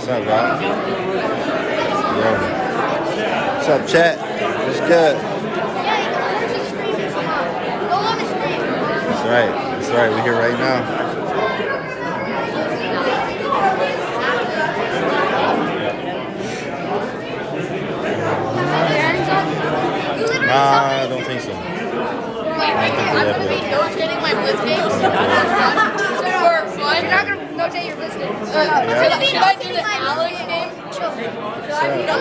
What's up, bro? Yo. What's up, chat? What's good? That's right. That's right. We're here right now. Nah, I don't think so. I'm going to be notating my Blitz games for fun. You're not going to notate your Blitz games. Should I do the Alex game? No,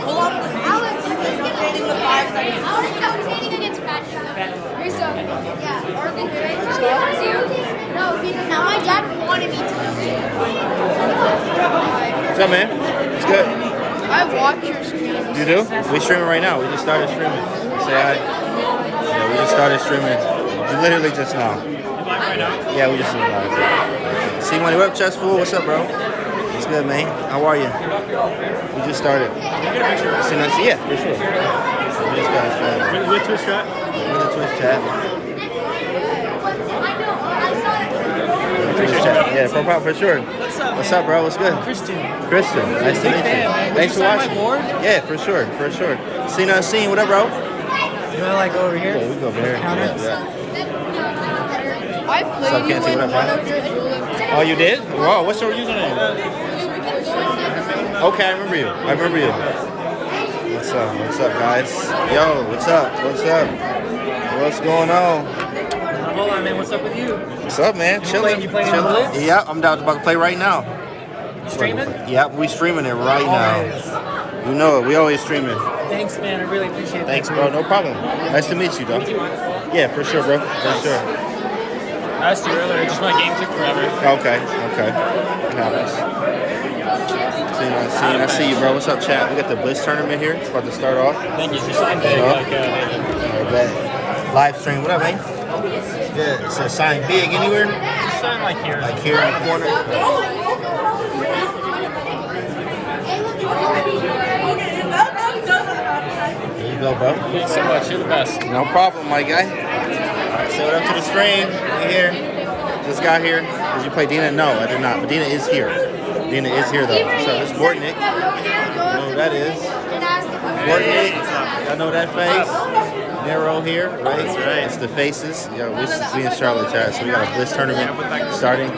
pull off the Alex. He's notating the 5 seconds. Alex is notating against Patrick. Yeah. Arvin No, now my dad wanted me to notate. What's up, man? It's good. I watch your streams. You do? We streaming right now. We just started streaming. Say hi. Yeah, we just started streaming. Literally just now. Right now? Yeah, we just doing live. See money, what up, Chess Fool? What's up, bro? What's good, man? How are you? We just started. Yeah, for sure. We just got started. With Twitch chat? With the Twitch chat. Twitch chat. Yeah, profile for sure. What's up, bro? What's good? Christian. Christian, nice to meet you. Thanks for watching. Yeah, for sure, for sure. Seen unseen. What up, bro? You want to like go over here? Yeah, we go over here. Yeah. I played you in one of your dueling. Oh, you did? Wow, what's your username? Okay, I remember you. I remember you. What's up? What's up, guys? Yo, what's up? What's up? What's going on? Hold on, man. What's up with you? What's up, man? Chilling. You playing in the Blitz? Yeah, I'm about to play right now. You streaming? Yeah, we streaming it right now. You know it. We always streaming. Thanks, man. I really appreciate it. Thanks, bro. No problem. Nice to meet you, though. Yeah, for sure, bro. For sure. I asked you earlier. Just my game took forever. Okay. Okay. It happens. I see you, bro. What's up, chat? We got the Blitz tournament here. It's about to start off. Thank you. Just sign big. Live stream. What up, man? Yeah, it says sign big anywhere? Just sign like here. Like here in the corner? There you go, bro. Thanks so much. You're the best. No problem, my guy. All right, say what up to the stream. You here? Just got here. Did you play Dina? No, I did not. But Dina is here. Dina is here, though. So this is Bortnick. I know who that is. Bortnick. I know that face. Nero here, right? That's right. It's the faces. Yo, this is me and Charlotte chat. So we got a Blitz tournament starting.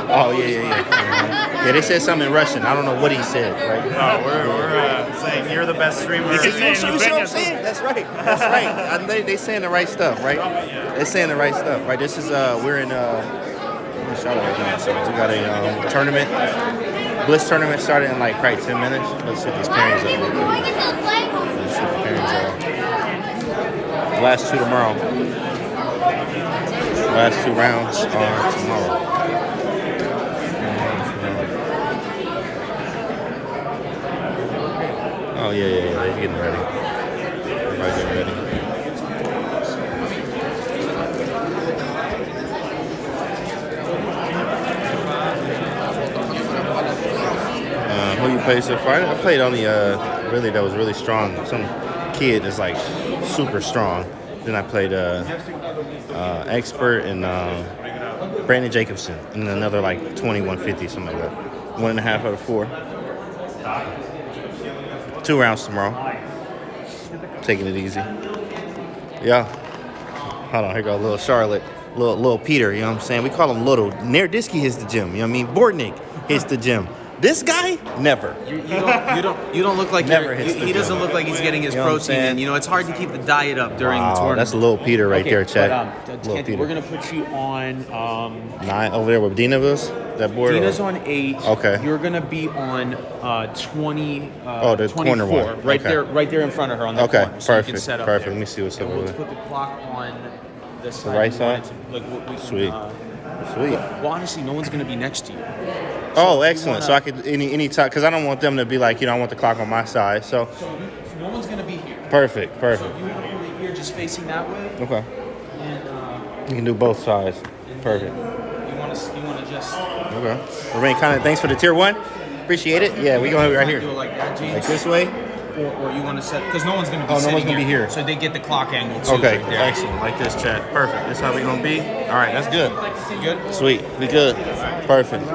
Oh, yeah. Yeah, they said something in Russian. I don't know what he said, right? Oh, we're saying you're the best streamer. You see what I'm saying? That's right. That's right. They saying the right stuff, right? They're saying the right stuff, right? This is, we're in, Charlotte right now. So we got a tournament. Blitz tournament started in like probably 10 minutes. Let's see if these pairings are real quick. Let's see if the pairings are. The last two tomorrow. The last 2 rounds are tomorrow. Oh, yeah. They're getting ready. Everybody's getting ready. Who you played so far? I played only, really, that was really strong. Some kid that's like super strong. Then I played Expert and Brandon Jacobson. And then another like 2150, something like that. 1.5 out of 4. 2 rounds tomorrow. Taking it easy. Yeah. Hold on, here go little Charlotte, little Peter, you know what I'm saying? We call him little. Nerdisky hits the gym, you know what I mean? Bortnick hits the gym. This guy, never. You don't look like he doesn't look like he's getting his protein in. You know, it's hard to keep the diet up during the tournament. That's little Peter right there, chat. Canty, we're gonna put you on 9 over there with Dina was that board. Dina's on 8. Okay. You're gonna be on 20. The 24, corner one. right there in front of her on the corner. So perfect. You can set up perfect. there. Let me see what's up We'll with it. put the clock on the side. right side? Sweet. Sweet. Well, honestly, no one's gonna be next to you. Oh, excellent. So I could any time, because I don't want them to be like, I want the clock on my side. So no one's gonna be here. perfect. So you want here just facing that way. Okay. And You can do both sides. Perfect. you want to just Okay. Remain kind of. Thanks for the tier 1. Appreciate it. Yeah, we going right here. do it like that, James. Like this way. Or you want to set, because no one's going to be no sitting one's gonna be here. So they get the clock angle too. Okay. Right there. Excellent. Like this, chat. Perfect. That's how we gonna be. All right. That's good. Good? Sweet. We good. Perfect.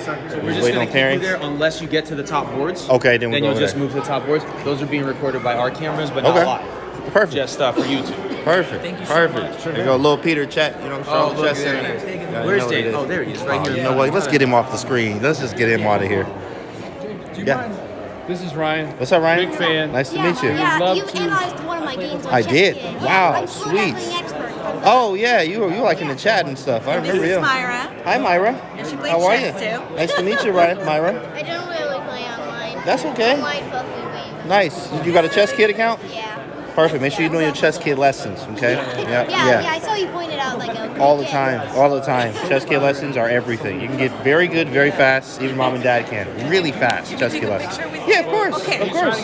So we're Just just waiting gonna on keep you pairings? there unless you get to the top boards. Okay, then we'll go you'll over just there. move to the top boards. Those are being recorded by our cameras, but not live. Perfect. Just for YouTube. Perfect. Thank you so Perfect. much. There you go, little Peter chat. You know, Charlotte look, Chess there Center. he is. Yeah, you Where's know what it Jay? is. Oh, there he is, right here. You know what? Let's get him off the screen. Let's just get him out of here. Yeah. This is Ryan. What's up, Ryan? Big fan. Nice to meet you. Yeah, Love you've to- analyzed one of my games on I did. ChessKid. Wow, I'm sweet. an expert from the Oh yeah, you like in the chat and stuff. I remember This you. is Myra. Hi, Myra. And she plays How are you? chess, too. Nice to meet you, Ryan. Myra. I don't really play online. That's okay. Online fluffy games. Nice. You got a ChessKid account? Yeah. Perfect. Make sure you're doing your ChessKid lessons. Okay. Yeah, I saw you pointed out like a All the time. All the time. ChessKid lessons are everything. You can get very good, very fast. Even mom and dad can. Really fast ChessKid lessons. Yeah, of course. Okay. Of course.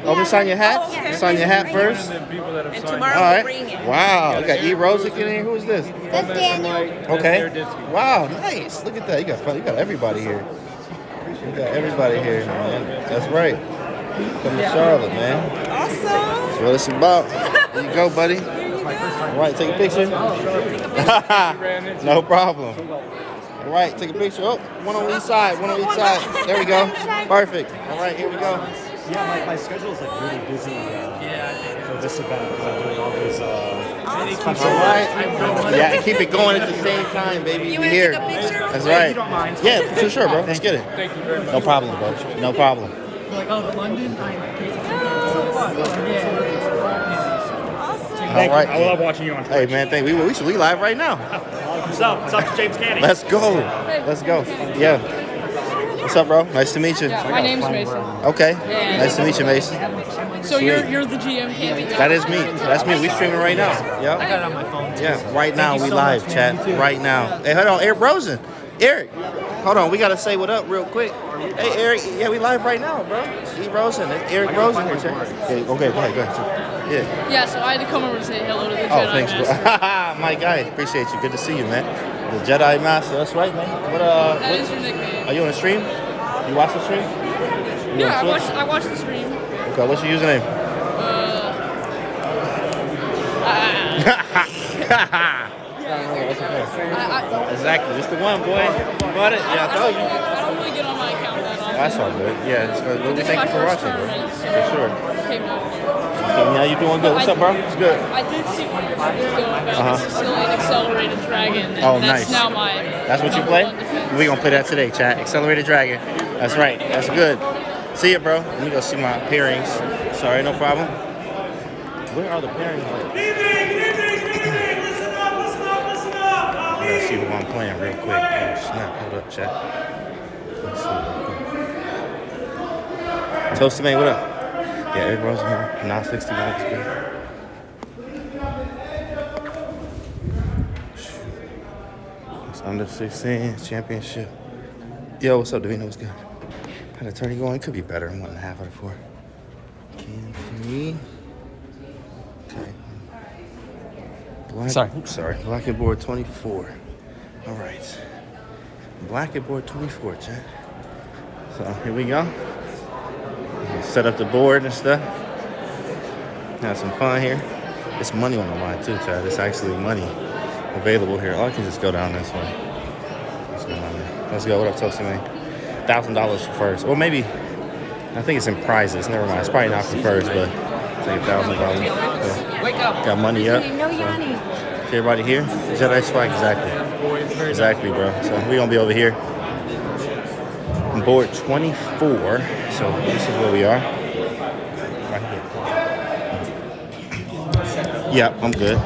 Oh, we sign your hat? Oh, okay. Sign your hat first? And people that have And signed. tomorrow All we'll right. bring it. Wow. We got E. Rosick in here. Who is this? That's Daniel. Okay. Wow, nice. Look at that. You got everybody here. You got everybody here, man. That's right. Come to Charlotte, man. Awesome. That's what it's about. There you go, buddy. All right, take a picture. No problem. All right, take a picture. Oh, one on each side. One on each side. There we go. Perfect. All right, here we go. Yeah, my schedule is like really busy for this event because I'm doing all these All right. Yeah, keep it going at the same time, baby. You We wanna here. take a picture? That's right. Yeah, for sure, bro. Let's get it. Thank you very much. No problem, bro. No problem. All right. I love watching you on Hey, man, we live right now. What's up? What's up, James Canty? Let's go. Let's go. Yeah. What's up, bro? Nice to meet you. My name's Mason. Okay. Nice to meet you, Mason. So you're the GM, Canty. That is me. That's me. We streaming right now. Yeah. I got it on my phone. Yeah. Right now, we live, chat. Right now. Hey, hold on, Eric Rosen. Eric, hold on. We gotta say what up real quick. Hey, Eric. Yeah, we live right now, bro. E. Rosen. It's Eric Rosen here, chat. Yeah, okay, go ahead. Yeah. Yeah, so I had to come over and say hello to the Jedi Oh, thanks, bro. Master. My guy. Appreciate you. Good to see you, man. The Jedi Master. That's right, man. What That is your nickname. Are you on a stream? You watch the stream? You Yeah, on Twitch? I watched the stream. Okay, what's your username? Exactly, just the one, boy. You bought it? Yeah, I told you. I don't really get on my account that often. That's all good. Yeah, it's good. Well, This is thank my you for first watching, bro. tournament, so For sure. came over. Yeah, you doing good. What's up, bro? It's good. I did see one of your videos about the Sicilian Accelerated Dragon, and Oh, that's nice. now my That's what you number play? one defense. We're gonna play that today, chat. Accelerated Dragon. That's right. That's good. See it, bro. Let me go see my pairings. Sorry, no problem. Where are the pairings? I gotta see who I'm playing real quick. Oh, snap. Hold up, chat. Let's see. Toasty Man, what up? Yeah, Eric Rosen here. Now 61 is good. It's under 16 championship. Yo, what's up, Davina? What's good? Had a tourney going. It could be better. 1.5 out of 4. Canty. Okay. Black, oops, sorry. Black and board 24. All right. Black and board 24, chat. So here we go. Set up the board and stuff. Have some fun here. It's money on the line too, chat. It's actually money available here. Oh, I can just go down this way. Let's go down there. Let's go. What up, Toasty Man? $1,000 for first. Or maybe, I think it's in prizes. Never mind. It's probably not for first, but it's like $1,000. Yeah. Wake up. Got money up. No yawning. See everybody here? Jedi swag, exactly. Exactly, bro. So we're going to be over here. Board 24. So this is where we are. Right here. Yeah, I'm good.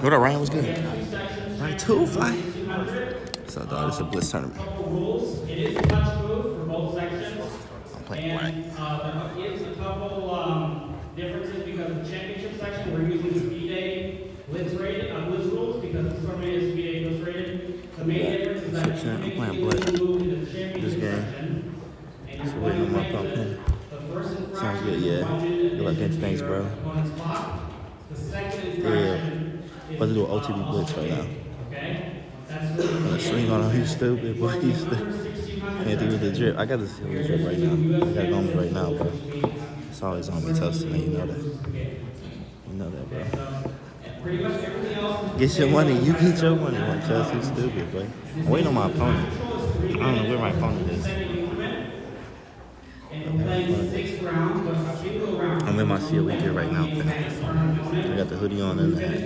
What up, Ryan? What's good? Right, two fly. So, dog, this is a Blitz tournament. It is a touch move for both sections. I'm playing black. There is a couple differences because in the championship section we're using the FIDE Blitz rules because this tournament is FIDE Blitz rated. The main difference is that I'm you playing make black. a move into the championship This game. section. And Just you're waiting on my going to pump. make the first infraction. Sounds good, yeah. Good luck against things, bro. Opponent's clock. The second Yeah. infraction is About to do an OTB Blitz right now. okay? That's I'm gonna swing on him. He's stupid, boy. He's stupid. Can't do with the drip. I got to see the drip right now. I got it on me right now, bro. It's always on me, Toasty, man. You know that. You know that, bro. Pretty much everything else. Get your money. You get your money. Like, cuz he's stupid, boy. I'm waiting on my opponent. I don't know where my opponent is. I'm in my COE gear right now. I got the hoodie on and the hat.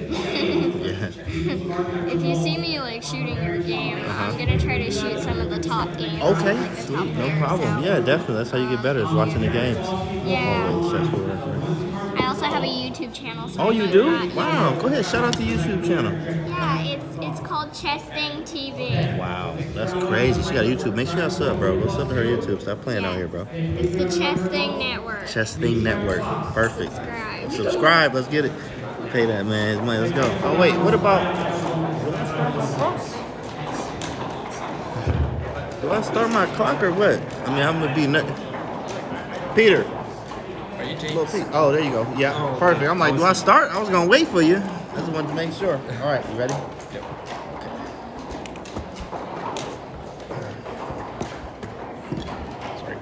Yeah. If you see me like shooting your game, I'm gonna try to shoot some of the top games. Okay, like the top sweet, no players problem. out. Yeah, definitely. That's how you get better, is watching the games. Yeah. Always stressful reference. I also have a YouTube channel. So Oh, I you make do? that, Wow. yeah. Go ahead, shout out the YouTube channel. Yeah, it's called Chessing TV. Wow, that's crazy. She got YouTube. Make sure y'all sub, bro. Go sub to her YouTube. Stop playing out here, bro. It's the Chessing Network. Chessing Network. Perfect. Subscribe. Subscribe. Let's get it. Pay that man his money. Let's go. Oh wait, what about? Do I start my clock or what? I mean, I'm gonna be Peter. Are you Little Pete. Oh, there you go. Yeah, perfect. I'm like, do I start? I was gonna wait for you. I just wanted to make sure. All right, you ready? Yep. Sorry.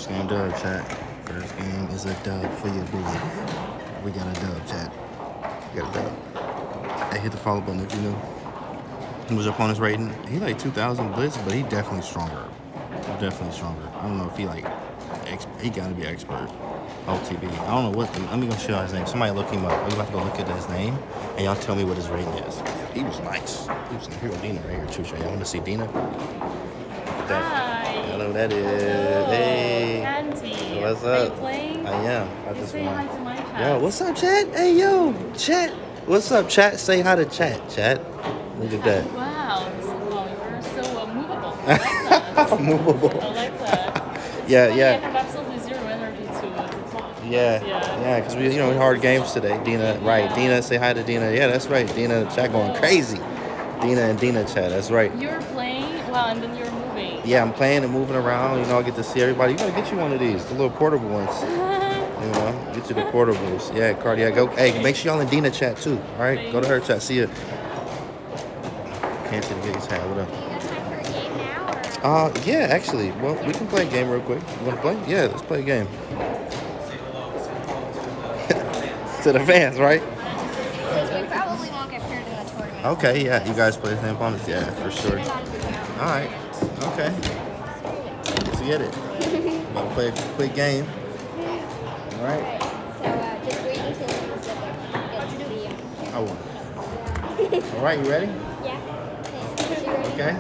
First game dub, chat. First game is a dub for your boy. We got a dub, chat. We got a dub. Hey, hit the follow button if you new. What was your opponent's rating? He like 2,000 Blitz, but he definitely stronger. Definitely stronger. I don't know if he like, he gotta be expert. OTB. I don't know what, let me go show his name. Somebody look him up. We're about to go look at his name, and y'all tell me what his rating is. He was nice. He was here with Dina right here, too. Y'all want to see Dina? Hi. Hello, that is. Hey. Canty. What's Are up? you playing? I am. I just Say won. hi to my chat. Yo, what's up, chat? Hey, yo, chat. What's up, chat? Say hi to chat. Look at that. Wow. You're so movable. I like that. Movable. I like that. It's Yeah, funny, yeah. I have absolutely zero energy to talk. Yeah, because we, hard games today. Dina, right. Dina, say hi to Dina. Yeah, that's right. Dina, chat going crazy. Dina and Dina chat, that's right. You're playing, well, and then you're moving. Yeah, I'm playing and moving around. I get to see everybody. You gotta get you one of these, the little portable ones. Get you the portables. Yeah, Cardi, yeah, go. Hey, make sure y'all in Dina chat too. All right, go to her chat. See ya. Can't see the guy's hat. What up? You got time for a game now? Or? Yeah, actually. Well, we can play a game real quick. You wanna play? Yeah, let's play a game. To the fans, right? Because we probably won't get paired in the tournament. Okay, yeah. You guys play the same opponents? Yeah, for sure. All right. Okay. Let's get it. About to play a quick game. All right. So just wait until it's the video. I won. All right, you ready? Yeah. Okay.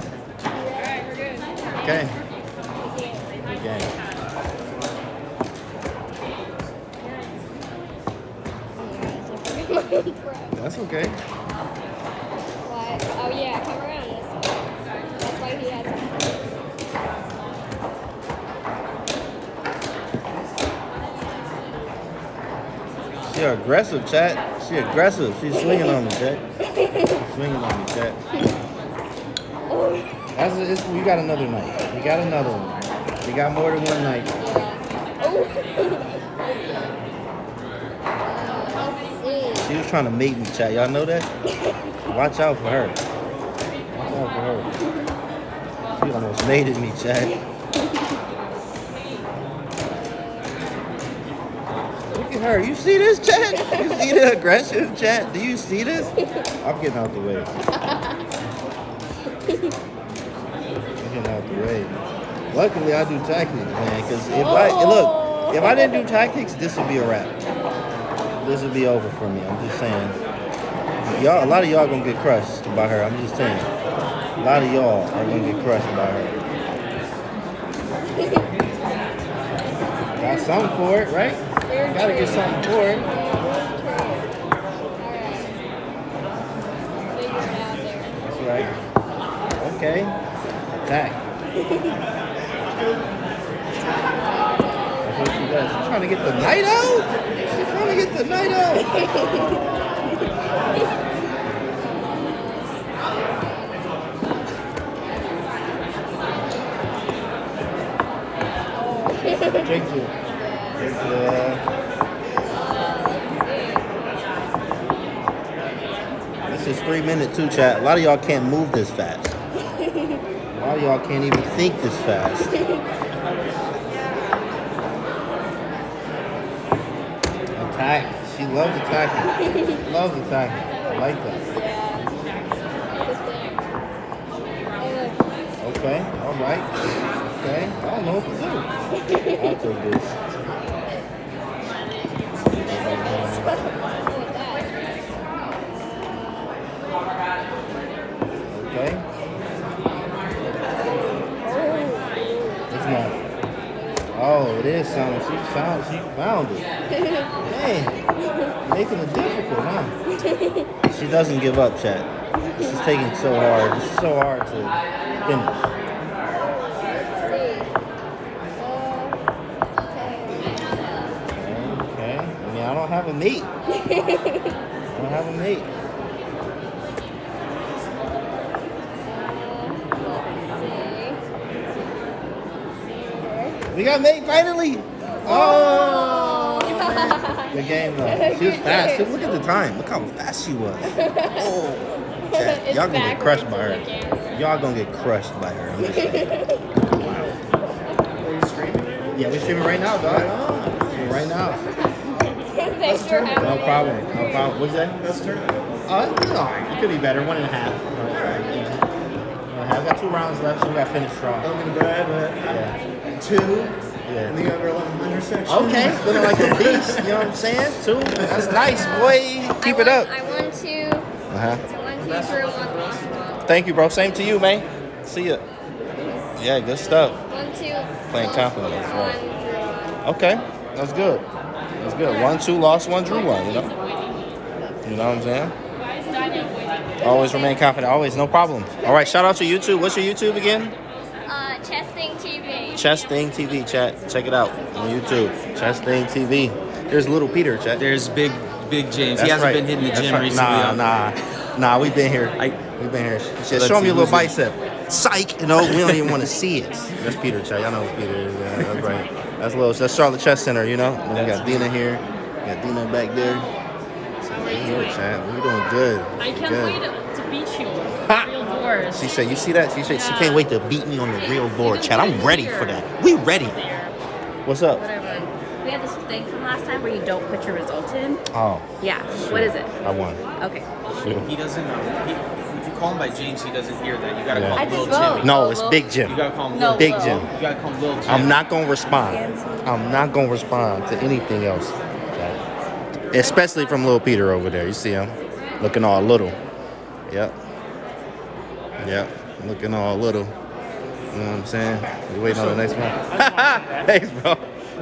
Alright, we're good. Okay. Good game. That's okay. What? Oh yeah, come around this way. That's why he has She aggressive, chat. She aggressive. She's swinging on me, chat. Swinging on me, chat. We got another night. We got another one. We got more than one night. She was trying to mate me, chat. Y'all know that? Watch out for her. Watch out for her. She almost mated me, chat. Look at her. You see this, chat? You see the aggression, chat? Do you see this? I'm getting out the way. I'm getting out the way. Luckily, I do tactics, man. Because if if I didn't do tactics, this would be a wrap. This would be over for me. I'm just saying. A lot of y'all gonna get crushed by her. I'm just saying. A lot of y'all are gonna get crushed by her. Got something for it, right? Gotta get something for it. That's right. Okay. Attack. That's what she does. She's trying to get the night out? She's trying to get the night out. Drink to. This is 3 minutes too, chat. A lot of y'all can't move this fast. A lot of y'all can't even think this fast. Attack. She loves attacking. Loves attacking. I like that. Okay. All right. Okay. I don't know what to do. I'll take this. Okay. It's not. Oh, it is something. She found it. Hey, making it difficult, huh? She doesn't give up, chat. This is taking so hard. This is so hard to finish. Okay. I mean, I don't have a mate. I don't have a mate. We got mate finally. Oh, man. Good game though. She was fast. Look at the time. Look how fast she was. Oh, chat. Y'all gonna get crushed by her. Y'all gonna get crushed by her. I'm just saying. Wow. Are you streaming? Yeah, we're streaming right now, dog. Right now. They sure have No it. problem. No problem. What's that? Best turn. Oh, it's all right. It could be better. 1.5. I've got 2 rounds left, so we got to finish strong. I'm going to grab it. Yeah. 2 Yeah. in the under 1100 section. Okay, feeling like a beast. You know what I'm saying? 2. That's nice, boy. Keep it up. I won 2. Uh-huh. So 1, 2, 3, 1, lost 1. Thank you, bro. Same to you, man. See ya. Yeah, good stuff. 1, 2. Playing lost confident, 1, that's right. drew 1. Okay, that's good. That's good. 1, 2, lost 1, drew 1. You know. You know what I'm saying? Always remain confident. Always, no problem. All right, shout out to YouTube. What's your YouTube again? Chessing TV. Chessthing TV, chat. Check it out on YouTube. Chessthing TV. There's Little Peter, chat. There's Big James. That's He hasn't right. been hitting the That's gym right. recently. Nah. We've been here. We've been here. Just show me your little bicep. Psych. You know, we don't even want to see it. That's Peter, chat. Y'all know who Peter is. Yeah, that's right. That's Charlotte Chess Center. You know. And we got Dina here. We got Dina back there. Chat. We're doing good. I can't Good. wait to beat you on real doors. She said, you see that? She said she can't wait to beat me on the real board, chat. I'm ready for that. We ready. What's up? Whatever. We had this thing from last time where you don't put your result in. Oh. Yeah. What is it? I won. Okay. He doesn't. If you call him by James, he doesn't hear that. You gotta Yeah. call I him just Lil vote. Jimmy. No, it's Big Jim. You gotta call him No, Lil Big Lil. Jim. You gotta call him Lil Jim. I'm not gonna respond. I'm not gonna respond to anything else. Especially from Lil Peter over there. You see him? Looking all little. Yep. Looking all little. You know what I'm saying? We waiting on the next one. Thanks, bro.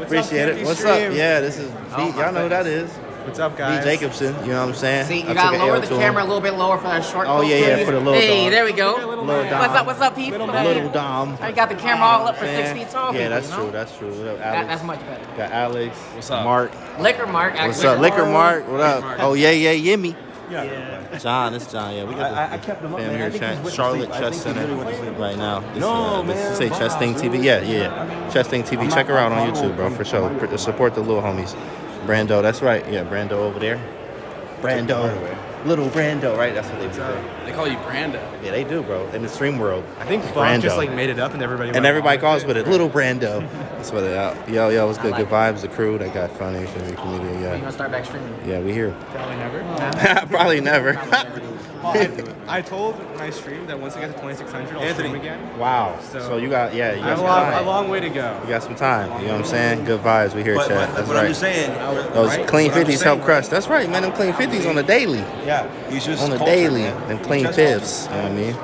Appreciate it. What's up? Yeah, this is B. Y'all know who that is. What's up, B. guys? Jacobson. You know what I'm saying? See, you I gotta took an lower L the to him. camera a little bit lower for that short. Oh, yeah, for the little Hey, dog. there we go. Little Dom. What's up, people? Little Dom. I got the camera all up for 6 Man. feet tall. Yeah, people, that's you know? true. That's true. What up, Alex? That's much better. Got Alex. What's up? Mark. Liquor Mark, actually. What's up? Liquor Mark. What up? Mark. Oh, yeah, Yimmy. Yeah. John, it's John. Yeah, we got I kept him up, fam man. I here think chat. he's went to Charlotte sleep. I Chess think he Center really went to sleep. right now. This, No, this man. say Chessthing TV. Yeah. Chessthing TV. Check her out on YouTube, bro, for sure. Support the little homies. Brando, that's right. Yeah, Brando over there. Brando. Little Brando, right? That's what they say. They call you Brando. Yeah, they do, bro. In the stream world. I think Brando. Bob just like made it up and everybody calls with it. Little Brando. That's what it out. Yo, what's good? Good vibes. The crew that got funny. Comedian. You Yeah. gonna start back streaming? Yeah, we here. Probably never. Probably never. I told my stream that once I get to 2600, I'll stream again. Wow. So you got, you I got have some a time. long way to go. You got some time. You know what I'm saying? Good vibes. We here, chat. That's But right. I'm just saying, Those right? clean What I'm 50s just help saying- crush. That's right, man. Them clean 50s on the daily. Yeah, he's just On the culture, daily. man. Them clean Just fifths. You know what I mean?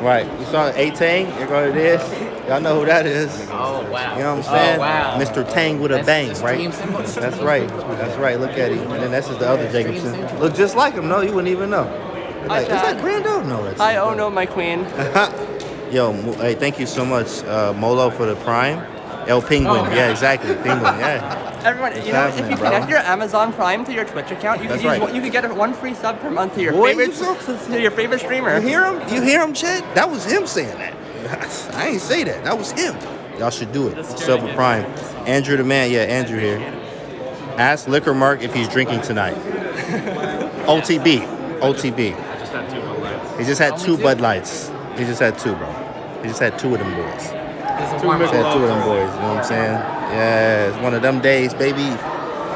Right. You saw 18? Here go it is. Y'all know who that is. Oh, wow. You know what I'm saying? Oh, wow. Mr. Tang with a That's bang, the right? stream symbol. That's right. That's right. Look at him. And then that's just the other Jacobson. Look just like him. No, you wouldn't even know. Like, is that Brando? No, that's Hi, oh no, my queen. Yo, hey, thank you so much, Molo, for the Prime. El Penguin. Oh, yeah, exactly. Penguin, yeah. Everyone, What's you know, if happening, you bro? connect your Amazon Prime to your Twitch account, you can That's use right. you can get one free sub per month to your Boy, favorite streamer. You hear him? You hear him, Chad? That was him saying that. I ain't say that. That was him. Y'all should do it. Sub with Prime. Andrew the man. Yeah, Andrew here. Ask Liquor Mark if he's drinking tonight. OTB. He just had 2 Bud Lights. He just had 2, bro. He just had 2 of them boys. This is He warm just had 2 of them up. boys. You know what I'm saying? Yeah, it's one of them days, baby.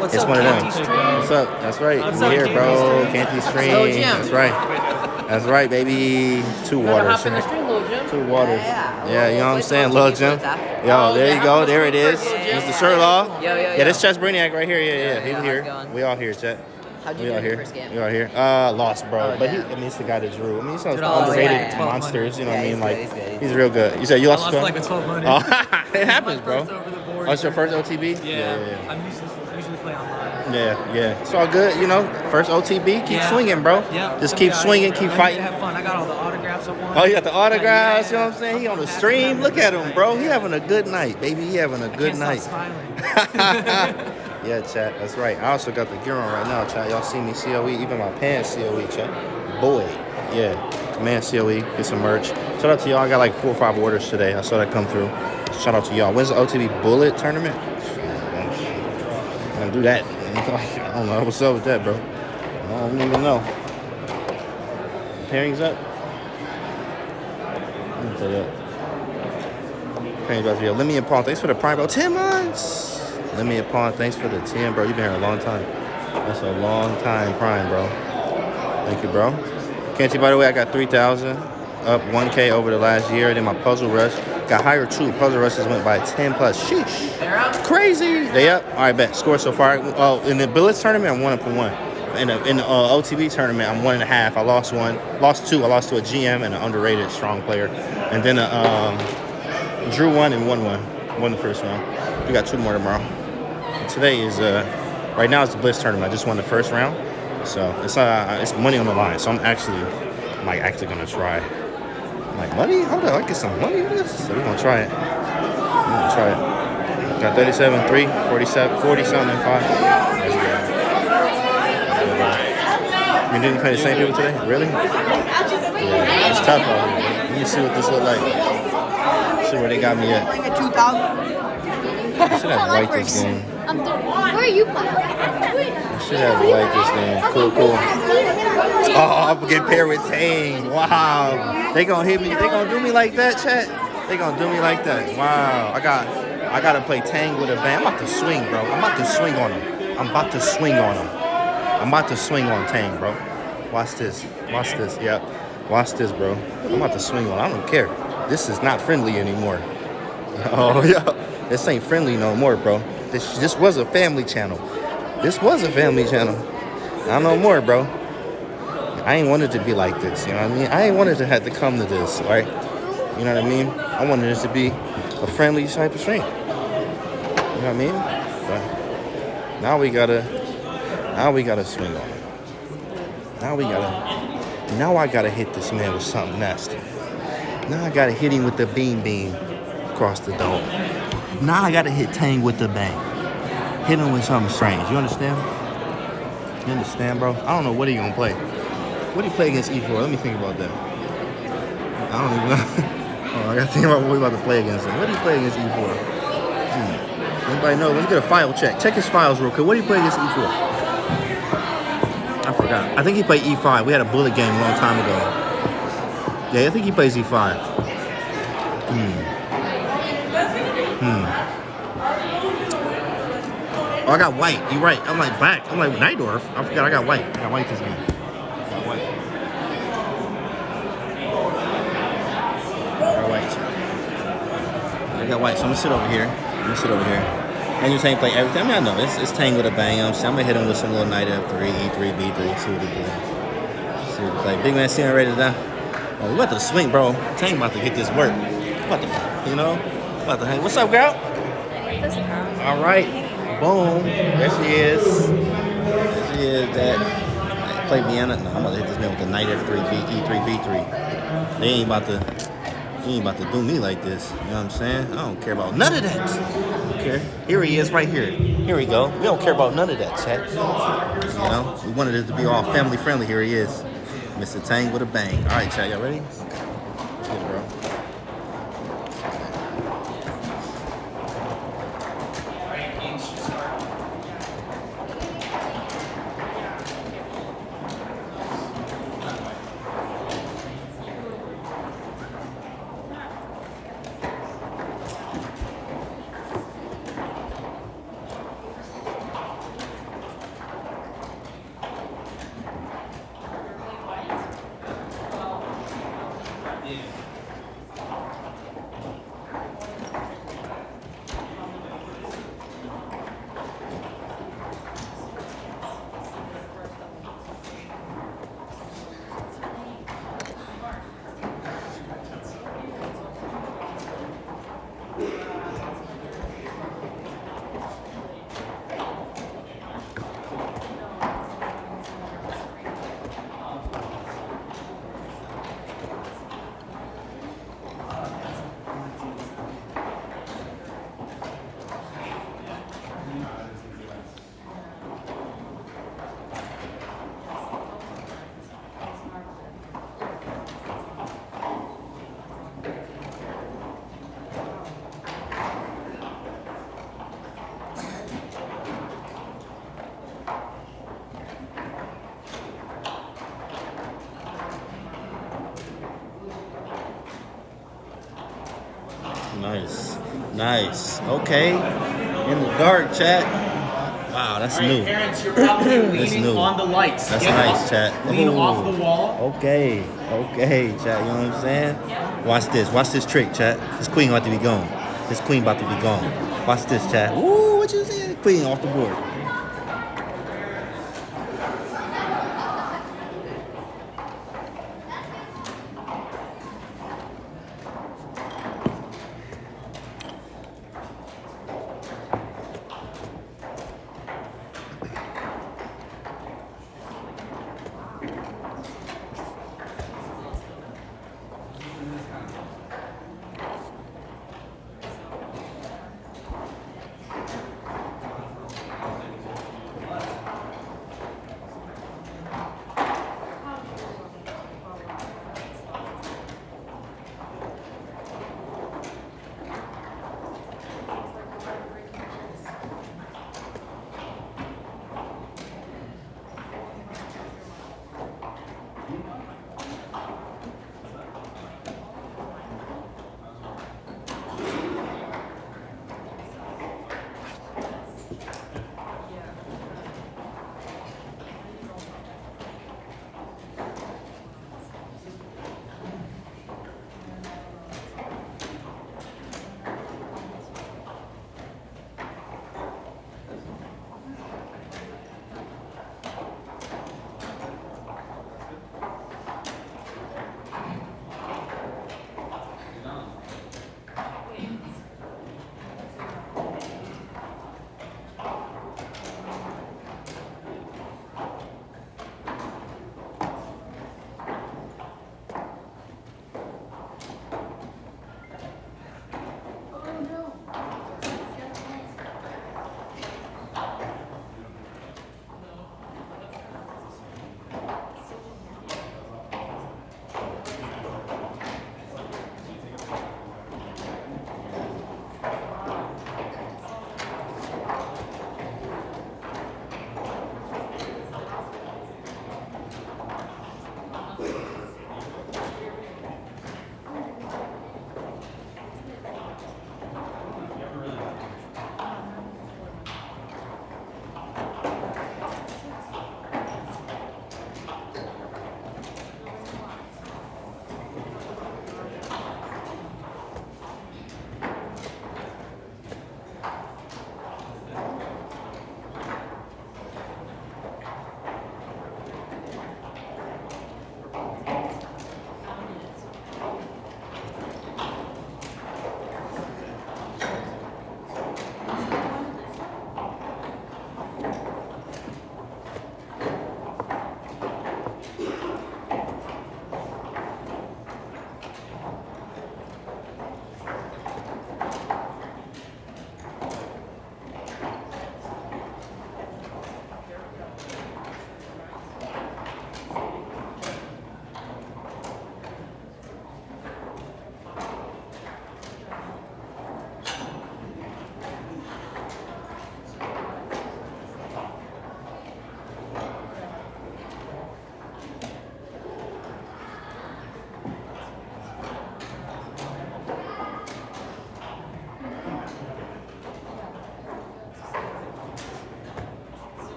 What's It's up, one of them. Canty Stream? What's up? That's right. What's We up, here, Canty bro. Stream? Canty Hello, Stream. Jim. That's right. That's right, baby. 2 waters. Hop in the stream, little Jim. 2 waters. Yeah. Yeah, you know what I'm saying? Little Lil Jim. Jim. Yo, there you go. There it is. Little Jim. Mr. Sherlaw. Yo. Yeah, this Chess Brainiac right here. Yeah. Yeah, He's how's it here. going? We all here, chat. How'd you We do all in your here. first game? We all here. Lost, bro. Oh, But he, damn. I mean, he's the guy that drew. I mean, he's some Dude, underrated yeah. monsters. You know what I Yeah, mean? he's Like, good, he's good. he's real good. You said you lost I to lost him? like with 1200. Oh, it happens, bro. First over the board. Oh, it's your first OTB? Yeah. I'm usually play online. Yeah. It's all good, you know. First OTB, keep swinging, bro. Yeah. Just keep swinging, keep fighting. Have fun. I got all the autographs I want. Oh, you got the autographs, you know what I'm saying? He on the stream. Look at him, bro. He having a good night, baby. He having a good night. Yeah, chat. That's right. I also got the gear on right now, chat. Y'all see me COE, even my pants COE, chat. Boy. Yeah. Command COE, get some merch. Shout out to y'all. I got like 4 or 5 orders today. I saw that come through. Shout out to y'all. When's the OTB Bullet tournament? I'm gonna do that. I don't know what's up with that, bro. I don't even know. Pairings up. Let me tell you that. Lemmy and Paul, thanks for the prime, bro. 10 months. Lemmy and Paul, thanks for the 10, bro. You've been here a long time. That's a long time prime, bro. Thank you, bro. Canty, by the way, I got 3,000, up 1K over the last year. Then my puzzle rush got higher too. Puzzle rushes went by 10 plus. Sheesh. Crazy. They up. All right, bet. Score so far. Oh, in the Blitz tournament, I'm 1-for-1. In the OTB tournament, I'm 1.5. I lost 1. Lost 2. I lost to a GM and an underrated strong player. And then drew 1 and won 1. Won the first round. We got 2 more tomorrow. And today is right now it's the Blitz tournament. I just won the first round. So it's money on the line. So I'm actually gonna try. I'm like, money? Hold on, I get some money with this. So we're gonna try it. Got 37, 3, 47, 40 something, and 5. That's good. You didn't play the same people today? Really? Yeah, it's tough out here. Let me see what this look like. See where they got me at. I should have white this game. Where are you playing? I should have white this game. Cool. Oh, I'm getting paired with Tang. Wow. They gonna hit me. They gonna do me like that, chat? They gonna do me like that. Wow. I gotta play Tang with a bang. I'm about to swing, bro. I'm about to swing on him. I'm about to swing on Tang, bro. Watch this. Yep. Watch this, bro. I'm about to swing on him. I don't care. This is not friendly anymore. Oh, yeah. This ain't friendly no more, bro. This was a family channel. Not no more, bro. I ain't wanted to be like this, you know what I mean? I ain't wanted to have to come to this, right? You know what I mean? I wanted this to be a friendly type of stream. You know what I mean? But now we gotta swing on it. Now I gotta hit this man with something nasty. Now I gotta hit him with the beam across the dome. Now I gotta hit Tang with the bang. Hit him with something strange. You understand? You understand, bro? I don't know what he gonna play. What do you play against E4? Let me think about that. I don't even know. Oh, I gotta think about what we about to play against him. What do you play against E4? Anybody know? Let's get a file check. Check his files real quick. What do you play against E4? I forgot. I think he played E5. We had a bullet game a long time ago. Yeah, I think he plays E5. Oh, I got white. You're right. I'm like black. I'm like Nightdorf. I forgot I got white. I got white this game. I got white. So I'm gonna sit over here. And you Tang play everything. I mean, I know it's Tang with a bang. I'm gonna hit him with some little knight F3, E3, B3. See what he play. Big man sitting ready to die. Oh, we about to swing, bro. Tang about to get this work. About to hang. What's up, girl? All right. Boom. There she is. That. Play Vienna. No, I'm about to hit this man with the knight F3, E3, B3. They ain't about to do me like this. You know what I'm saying? I don't care about none of that. Okay. Here he is right here. Here we go. We don't care about none of that, chat. You know? We wanted it to be all family friendly. Here he is. Mr. Tang with a bang. All right, chat. Y'all ready? Okay. Let's get it, bro. Nice. Nice. Okay. In the dark, chat. Wow, that's new. Parents, you're probably That's leaning new. on the lights. That's Get nice, off- chat. Lean Ooh. off the wall. Okay. Okay, chat. You know what I'm saying? Watch this. Watch this trick, chat. This queen about to be gone. This queen about to be gone. Watch this, chat. Ooh, what you saying? Queen off the board.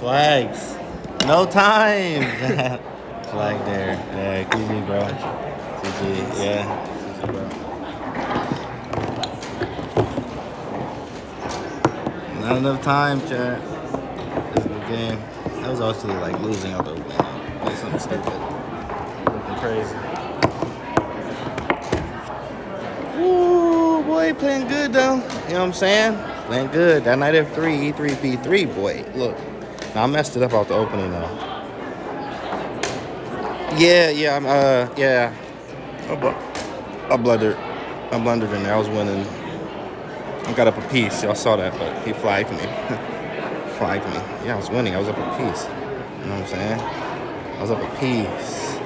Flags. No time. Flag there. Yeah, GG, bro. GG, yeah. GG, bro. Not enough time, chat. This is a good game. That was actually like losing out the window. Like something stupid. Looking crazy. Ooh, boy, playing good though. You know what I'm saying? Playing good. That knight F3, E3, B3, boy. Look. Now I messed it up out the opening though. Yeah. I blundered in there. I was winning. I got up a piece. Y'all saw that, but he flagged me. Flagged me. Yeah, I was winning. I was up a piece. You know what I'm saying? I was up a piece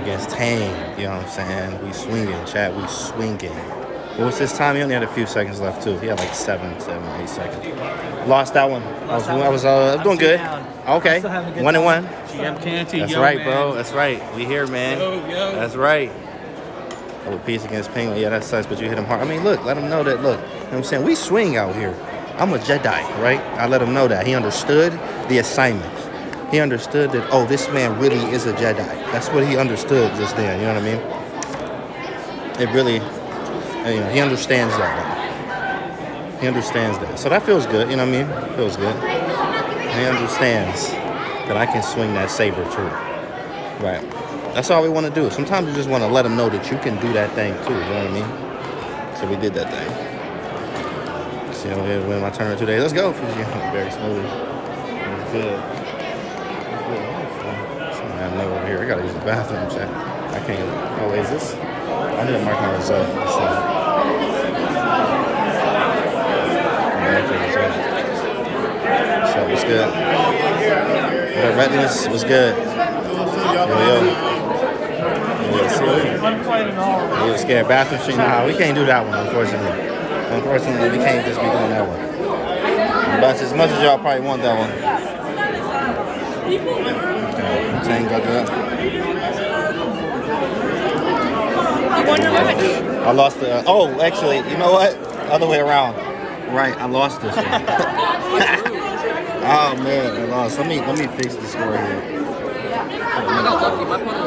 against Tang. You know what I'm saying? We swinging, chat. We swinging. What was his time? He only had a few seconds left too. He had like 7, 8 seconds. Lost that one. I was doing good. Okay. 1-1. GM Canty. That's right, bro. That's right. We here, man. That's right. A piece against Penguin. Yeah, that sucks, but you hit him hard. I mean, look, let him know that, look, you know what I'm saying? We swing out here. I'm a Jedi, right? I let him know that. He understood the assignment. He understood that, oh, this man really is a Jedi. That's what he understood just then, you know what I mean? It really, you know, he understands that now. He understands that. So that feels good, you know what I mean? It feels good. He understands that I can swing that saber too. Right. That's all we want to do. Sometimes you just want to let them know that you can do that thing too. You know what I mean? So we did that thing. See how we win my tournament today. Let's go. Very smooth. Good. I have no over here. I gotta use the bathroom. Chat. I can't. Oh, wait, is this? I need to mark my result. So it was good. The redness was good. Yo. He was scared. Bathroom street. Nah, we can't do that one, unfortunately. Unfortunately, we can't just be doing that one. But as much as y'all probably want that one. Okay, Tang got that. I lost the. Oh, actually, you know what? Other way around. Right, I lost this one. Oh man, I lost. Let me fix the score here.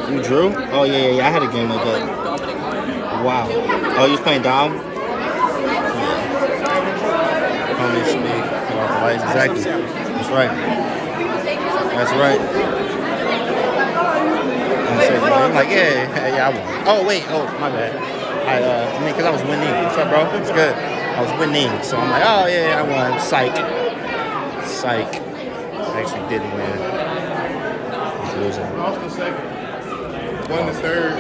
You drew? Oh yeah. I had a game like that. Wow. Oh, you was playing Dom? Homie speak. Exactly. That's right. That's right. I'm like, yeah, I won. Oh wait, my bad. I mean, cause I was winning. What's up, bro? It's good. I was winning, so I'm like, oh yeah, I won. Psych. I actually didn't win. Losing. Lost the second. Won the third.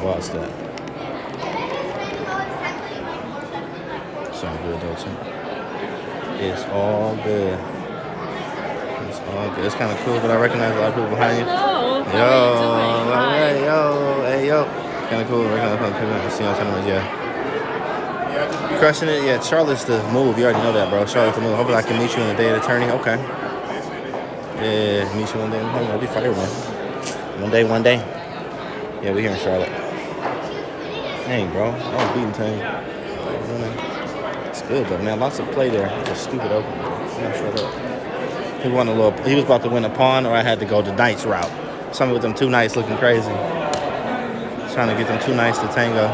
Lost that. Sound good though, too. It's all good. It's all good. It's kind of cool, but I recognize a lot of people behind you. Yo. Kind of cool. I recognize a lot of people. I see on tournaments, yeah. Crushing it, yeah. Charlotte's the move. You already know that, bro. Charlotte's the move. Hopefully, I can meet you in the day of the tourney. Okay. Yeah, meet you one day. I'll be fired, man. One day. Yeah, we here in Charlotte. Dang, bro. I was beating Tang. It's good, though, man. Lots of play there. Just stupid open. Shut up. He was about to win a pawn, or I had to go the knight's route. Something with them 2 knights looking crazy. Trying to get them 2 knights to tango.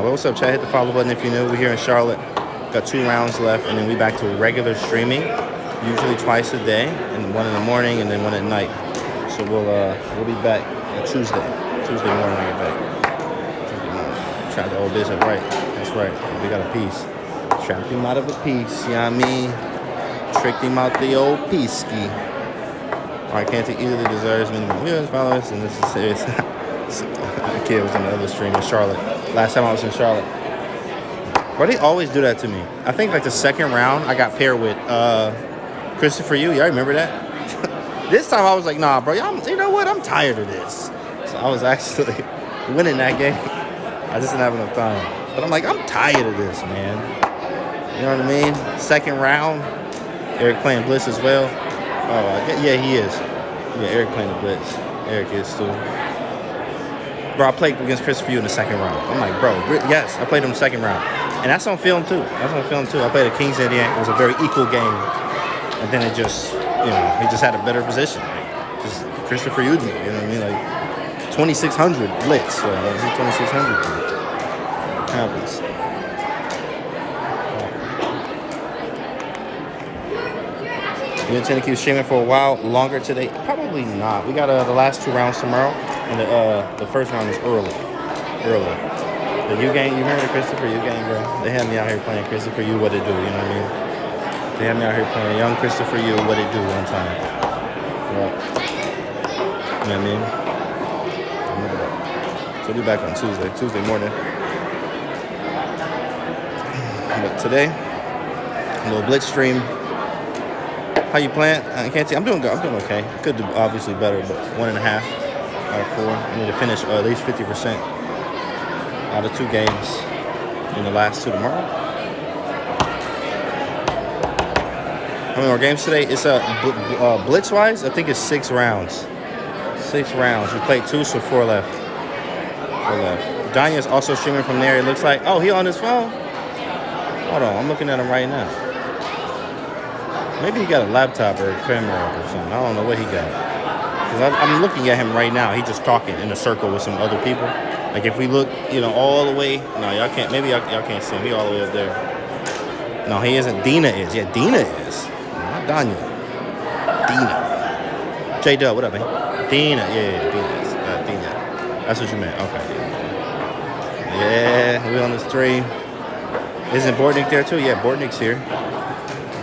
Well, what's up, chat? Hit the follow button if you're new. We're here in Charlotte. Got 2 rounds left, and then we back to regular streaming, usually twice a day, and 1 in the morning and then 1 at night. So we'll be back Tuesday morning. I get back. Tuesday morning. Trapped the old bishop, right? That's right. We got a piece. Trapped him out of a piece. You know what I mean? Tricked him out the old piece ski. All right, Canty easily deserves minimum viewers, followers, and this is serious. The kid was in the other stream in Charlotte. Last time I was in Charlotte. But they always do that to me. I think like the second round, I got paired with Christopher Yu. Y'all remember that? This time I was like, nah, bro, you know what? I'm tired of this. So I was actually winning that game. I just didn't have enough time. But I'm like, I'm tired of this, man. You know what I mean? Second round. Eric playing Blitz as well. Oh, yeah, he is. Yeah, Eric playing the Blitz. Eric is too. Bro, I played against Christopher Yu in the second round. I'm like, bro, yes, I played him in the second round. And that's on film too. That's on film too. I played a Kings Indian. It was a very equal game. And then it just, you know, he just had a better position. Like, just Christopher Yu, you know what I mean? Like 2600 Blitz. So 2600 happens. You intend to keep streaming for a while longer today? Probably not. We got the last 2 rounds tomorrow, and the first round is early. The U game, you remember the Christopher Yu game, bro? They had me out here playing Christopher Yu, what it do, you know what I mean? They had me out here playing young Christopher Yu, what it do one time. Right. You know what I mean? So we'll be back on Tuesday morning. But today, a little Blitz stream. How you playing? Canty? I'm doing good. I'm doing okay. Could do obviously better, but 1.5 out of 4. I need to finish at least 50% out of 2 games in the last 2 tomorrow. How many more games today? It's Blitz-wise, I think it's 6 rounds. 6 rounds. We played 2, so 4 left. 4 left. Danya's also streaming from there. It looks like. Oh, he on his phone? Hold on. I'm looking at him right now. Maybe he got a laptop or a camera or something. I don't know what he got. Because I'm looking at him right now. He's just talking in a circle with some other people. Like if we look, you know, all the way. No, y'all can't. Maybe y'all can't see him. He all the way up there. No, he isn't. Dina is. Yeah, Dina is. Not Danya. Dina. J-Dub, what up, man? Dina. Yeah, Dina is. Dina. That's what you meant. Okay. Yeah, we on the stream. Isn't Bortnick there too? Yeah, Bortnick's here.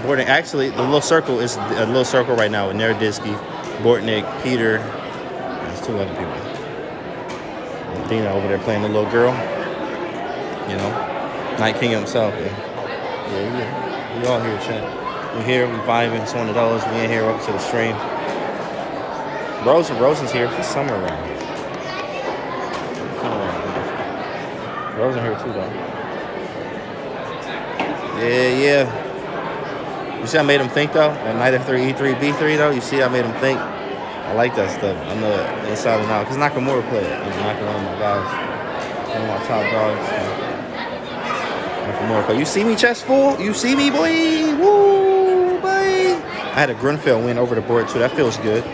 Bortnick, actually, the little circle is a little circle right now with Naroditsky, Bortnick, Peter. There's 2 other people. And Dina over there playing the little girl. You know, Night King himself. Yeah, we all here, chat. We here, we vibing. It's one of those. We in here up to the stream. Rosen's here. She's somewhere around here. Rosen here too, though. Yeah. You see I made him think, though? That Knight F3, E3, B3, though? You see I made him think? I like that stuff. I know it inside and out. Because Nakamura played it. He's Nakamura, one of my guys. One of my top dogs. Nakamura played. You see me, chess fool? You see me, boy? Woo, boy. I had a Grunfeld win over the board, too. That feels good.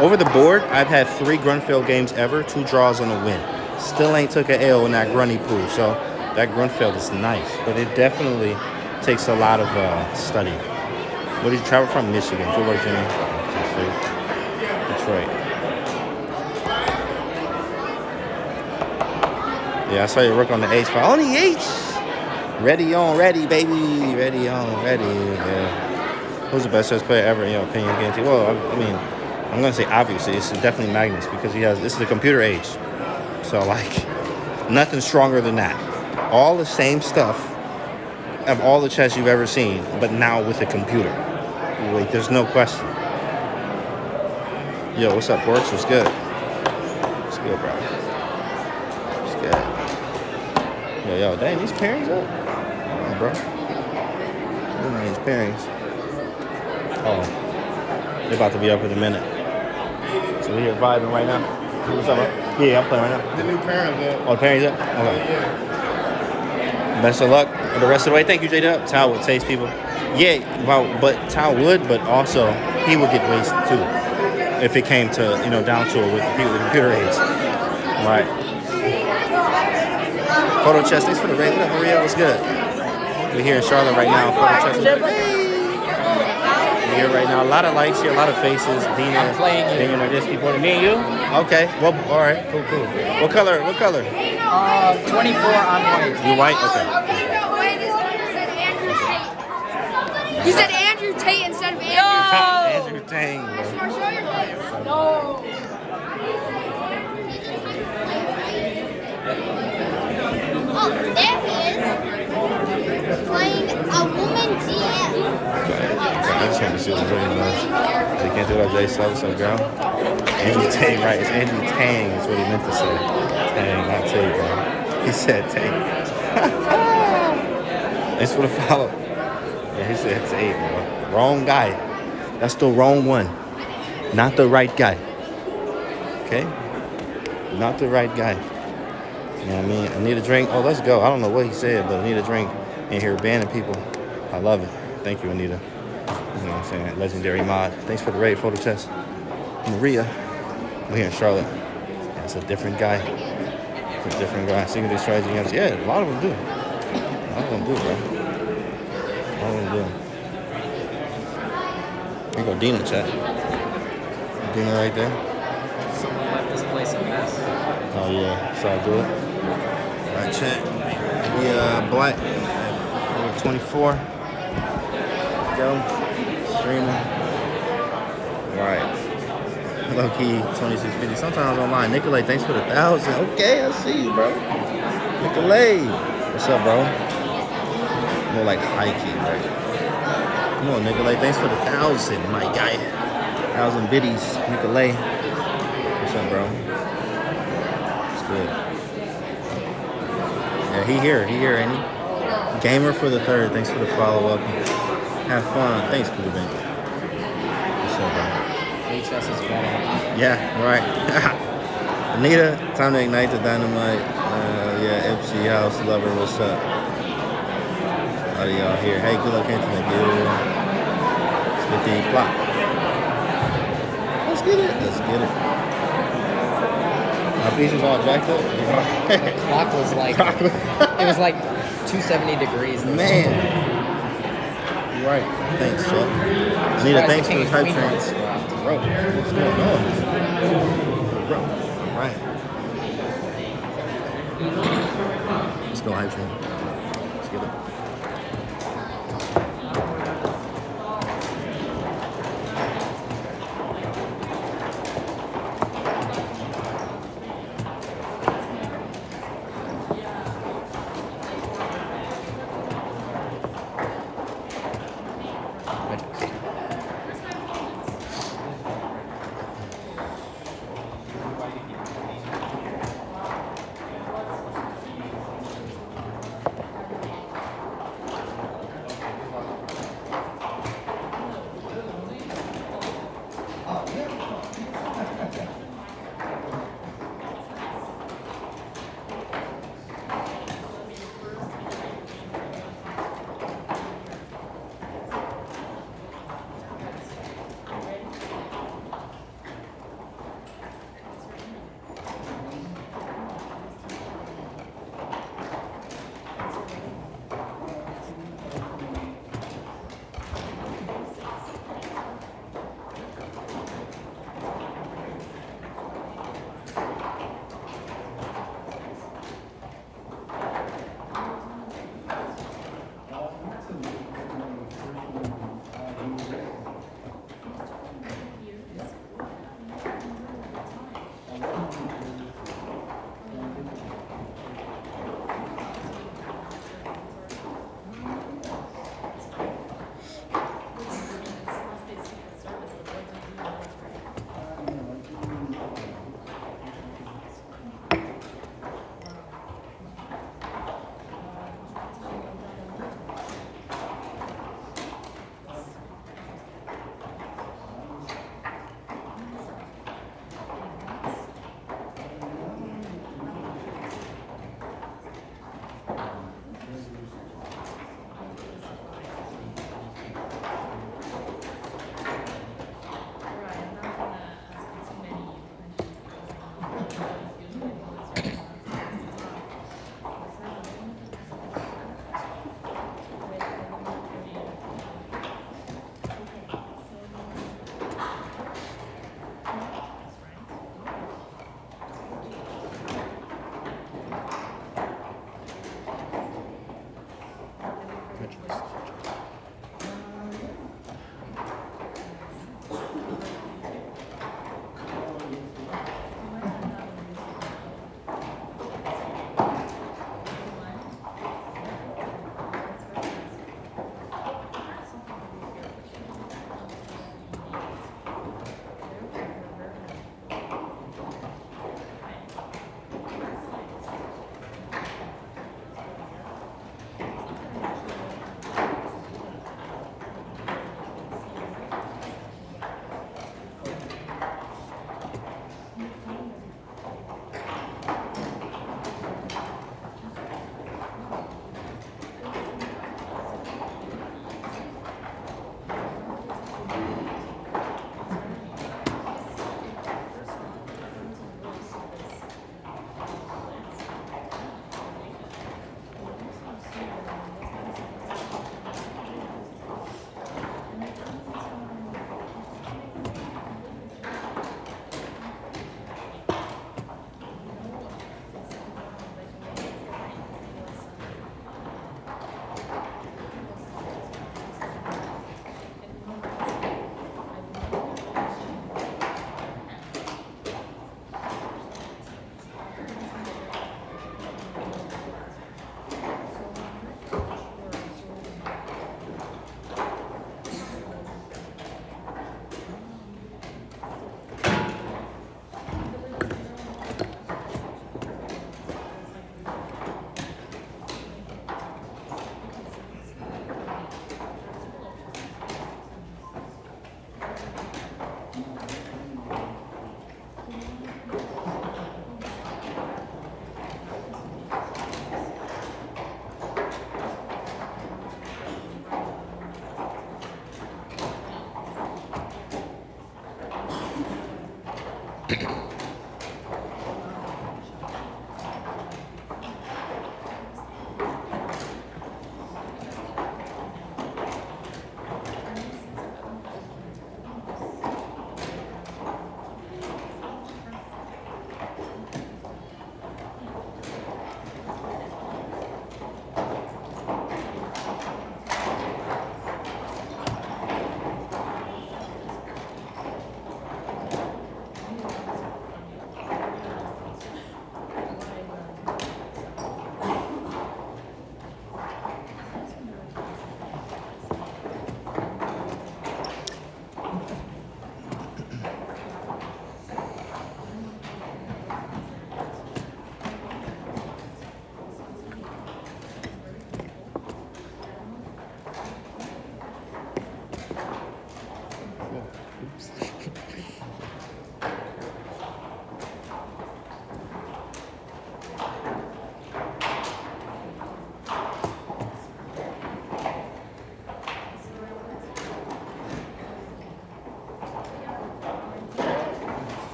Over the board, I've had 3 Grunfeld games ever, 2 draws and a win. Still ain't took an L in that Grunny pool. So that Grunfeld is nice. But it definitely takes a lot of study. Where did you travel from? Michigan. Good work, Jimmy. Detroit. Yeah, I saw you work on the H file. On the H! Ready on ready, baby. Ready on ready. Yeah. Who's the best chess player ever in your opinion, Canty? Well, I mean, I'm going to say obviously. It's definitely Magnus because this is the computer age. So, like, nothing stronger than that. All the same stuff of all the chess you've ever seen, but now with a computer. Like, there's no question. Yo, what's up, Porks? What's good? What's good, bro? What's good? Yo, dang, these pairings up? Oh, bro. Look at these pairings. Oh. They're about to be up in a minute. So we're here vibing right now. What's up, bro? Yeah, I'm playing right now. The new pairings up. Oh, the pairings up? Okay. Yeah. Best of luck the rest of the way. Thank you, J-Dub. Tao would taste people. Yeah, well, but Tao would, but also he would get wasted too if it came to, you know, down to it with the computer aids. Right. Photo chess. Thanks for the raid. What up, Maria? What's good? We're here in Charlotte right now. Photo chess. We're here right now. A lot of likes here, a lot of faces. Dina, Naroditsky, me and you. Okay. Well, all right. Cool. What color? 24 on white. You white? Okay. He said Andrew Tate instead of Andrew. Andrew Tate. Show your face. No. Oh, there he is. Playing a woman GM. Okay. I just want to see what really does. They can't do that, Jay. What's up, girl? Andrew Tate, right? It's Andrew Tang is what he meant to say. Tang, not Tate, bro. He said Tate. Thanks for the follow. Yeah, he said Tate, bro. Wrong guy. That's the wrong one. Not the right guy. Okay? Not the right guy. You know what I mean? I need a drink. Oh, let's go. I don't know what he said, but I need a drink in here banning people. I love it. Thank you, Anita. You know what I'm saying? Legendary mod. Thanks for the raid, Photo Chess. Maria. We're here in Charlotte. Yeah, it's a different guy. It's a different guy. Secret strategy against. Yeah, a lot of them do. A lot of them do, bro. A lot of them do. Here go Dina, chat. Dina right there. Someone left this place a mess. Oh yeah, so I do it. All right, chat. We Black at 24. Go. Streaming. All right. Low key 2650. Sometimes online. Nicolay, thanks for the 1,000. Okay, I see you, bro. Nicolay. What's up, bro? More like high key, right? Come on, Nicolay. Thanks for the 1,000, my guy. 1,000 biddies. Nicolay. What's up, bro? It's good. Yeah, he here, ain't he? Gamer for the 3rd. Thanks for the follow. Welcome. Have fun. Thanks, Cool Bank. What's up, bro? HS is better. Yeah, right. Anita, time to ignite the dynamite. Yeah, MC House Lover, what's up? How do y'all here? Hey, good luck, Canty. Thank you. It's 15 o'clock. Let's get it. Let's get it. My piece was all jacked up. The clock was like, it was like 270 degrees. Man. You're right. Thanks, Chuck. Anita, thanks for the hype train. Bro, what's going on? Bro, all right. Let's go, hype train. Let's get it.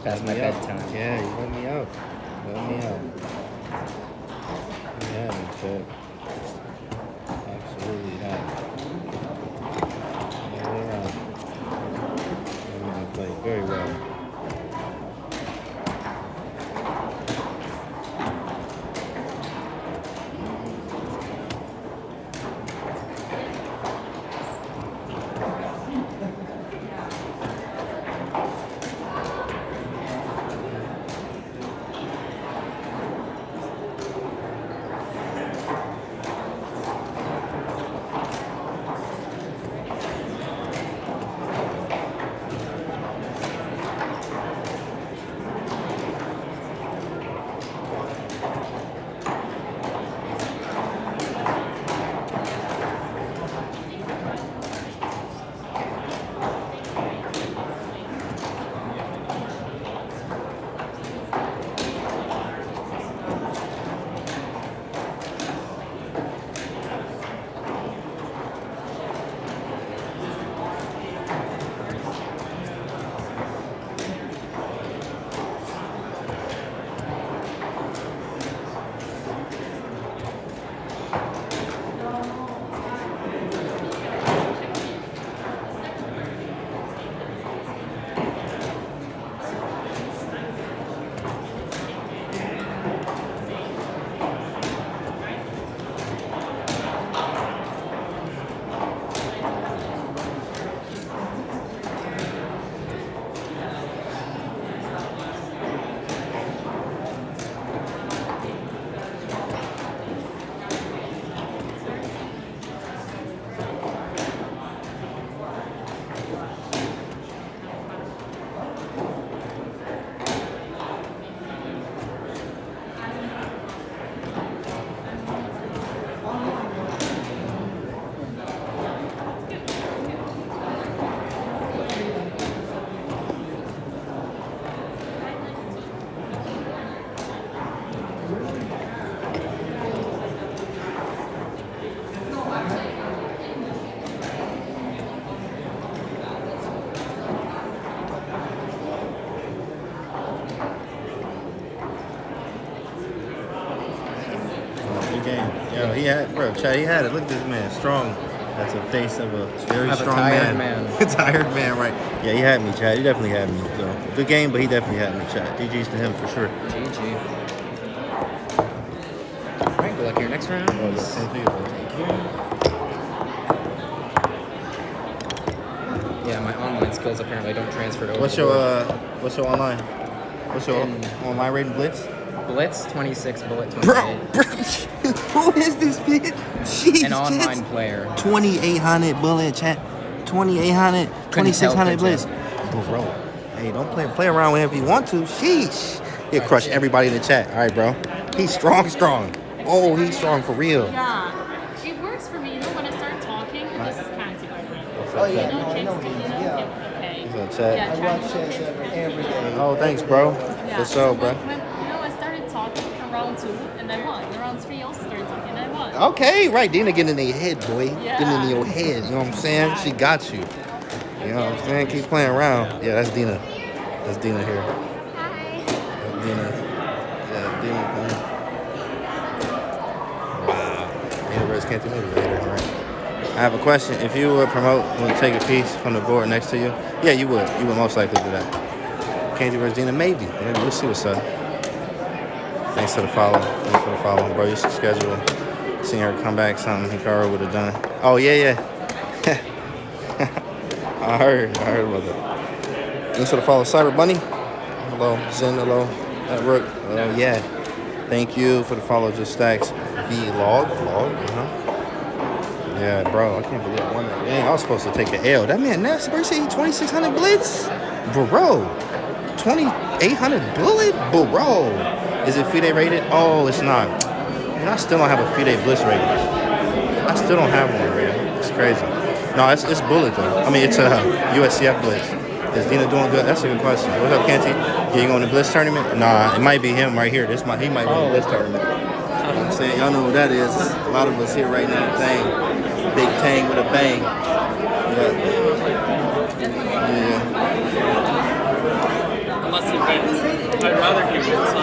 Past my bedtime. Yeah, you let me out. Let me out. Yeah, but absolutely have. Yeah. I played very well. Good game. Yo, he had, bro, Chad, he had it. Look at this man, strong. That's a face of a very strong man. A tired man, right? Yeah, he had me, Chad. He definitely had me. So, good game, but he definitely had me, Chad. GG's to him for sure. GG. All right, good luck your next round. Oh, same to you, bro. Thank you. Yeah, my online skills apparently don't transfer over. What's your online? What's your online rating, Blitz? Blitz 26, bullet 28. Bro, who is this bitch? Jeez, An online player. 2,800 bullet chat. 2,800, 2,600 Blitz. Bro, hey, don't play around with him if you want to. Sheesh. He'll crush everybody in the chat. All right, bro. He's strong. Oh, he's strong for real. Yeah. It works for me, you know, when I start talking. This is Canty, by the way. Oh, yeah. You know, okay. He's on chat. Yeah, I watch chess every day. Oh, thanks, bro. Yeah. For sure, bro. When, I started talking in round 2, and I won. In round 3, I also started talking, and I won. Okay, right. Dina getting in their head, boy. Yeah. Getting in your head. You know what I'm saying? She got you. You know what I'm saying? Keep playing around. Yeah, that's Dina. That's Dina here. Hi. That's Dina. Yeah, Dina playing. Wow. Dina versus Canty maybe later, all right? I have a question. If you would promote, would take a piece from the board next to you? Yeah, you would. You would most likely do that. Canty versus Dina, maybe. We'll see what's up. Thanks for the follow. Bro, you should schedule. Seeing her come back, something Hikaru would have done. Oh, yeah. I heard about that. Thanks for the follow. Cyber Bunny. Hello. Zen, hello. At work. Yeah. Thank you for the follow. Just Stacks. Vlog. Yeah, bro. I can't believe I won that. Dang, I was supposed to take an L. That man, Nasty Bird said 2,600 Blitz? Bro. 2,800 bullet? Bro. Is it FIDE rated? Oh, it's not. And I still don't have a FIDE Blitz rating. I still don't have one rated. It's crazy. No, it's bullet though. I mean, it's a USCF Blitz. Is Dina doing good? That's a good question. What's up, Canty? Yeah, you going to Blitz tournament? Nah, it might be him right here. He might be in the Blitz tournament. You know what I'm saying? Y'all know who that is. A lot of us here right now. Tang. Big Tang with a bang. Yeah. Unless he wins. I'd rather he wins.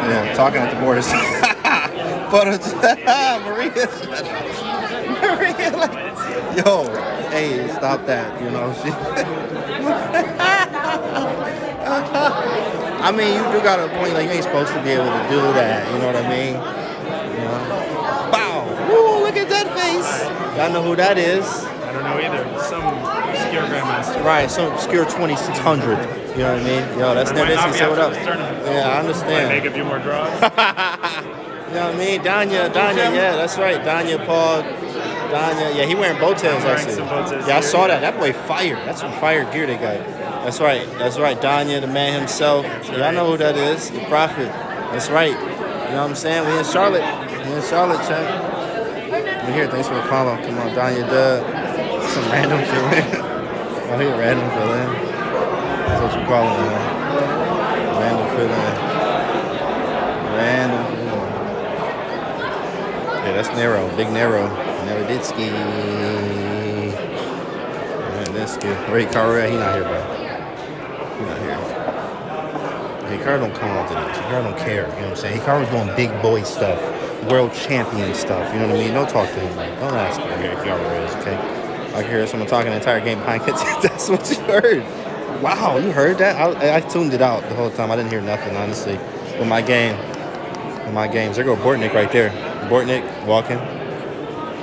Yeah, talking at the board is Maria. Maria, like, yo, hey, stop that. You know, she. I mean, you do got a point. Like, you ain't supposed to be able to do that. You know what I mean? You know? Bow. Woo! Look at that face. Y'all know who that is? I don't know either. Some obscure grandmaster. Right, some obscure 2,600. You know what I mean? Yo, that's never easy. Say what up. Yeah, I understand. Make a few more draws. You know what I mean? Danya, yeah, that's right. Danya, Paul, yeah, he wearing bow tails actually. Yeah, I saw that. That boy fire. That's some fire gear they got. That's right. Danya, the man himself. Y'all know who that is. The prophet. That's right. You know what I'm saying? We in Charlotte, chat. We're here. Thanks for the follow. Come on, Danya, some random fill-in. Oh, he a random fill-in. That's what you call him, man. Random fill-in. Yeah, that's Nero. Big Nero. Never did ski. Where Hikaru at? He not here, bro. He not here. Hikaru don't come out to this. Hikaru don't care. You know what I'm saying? Hikaru's doing big boy stuff. World champion stuff. You know what I mean? Don't talk to him. Like, don't ask him where Hikaru is, okay? I can hear someone talking the entire game behind kids. That's what you heard. Wow, you heard that? I tuned it out the whole time. I didn't hear nothing, honestly. With my games. There go Bortnick right there. Bortnick walking.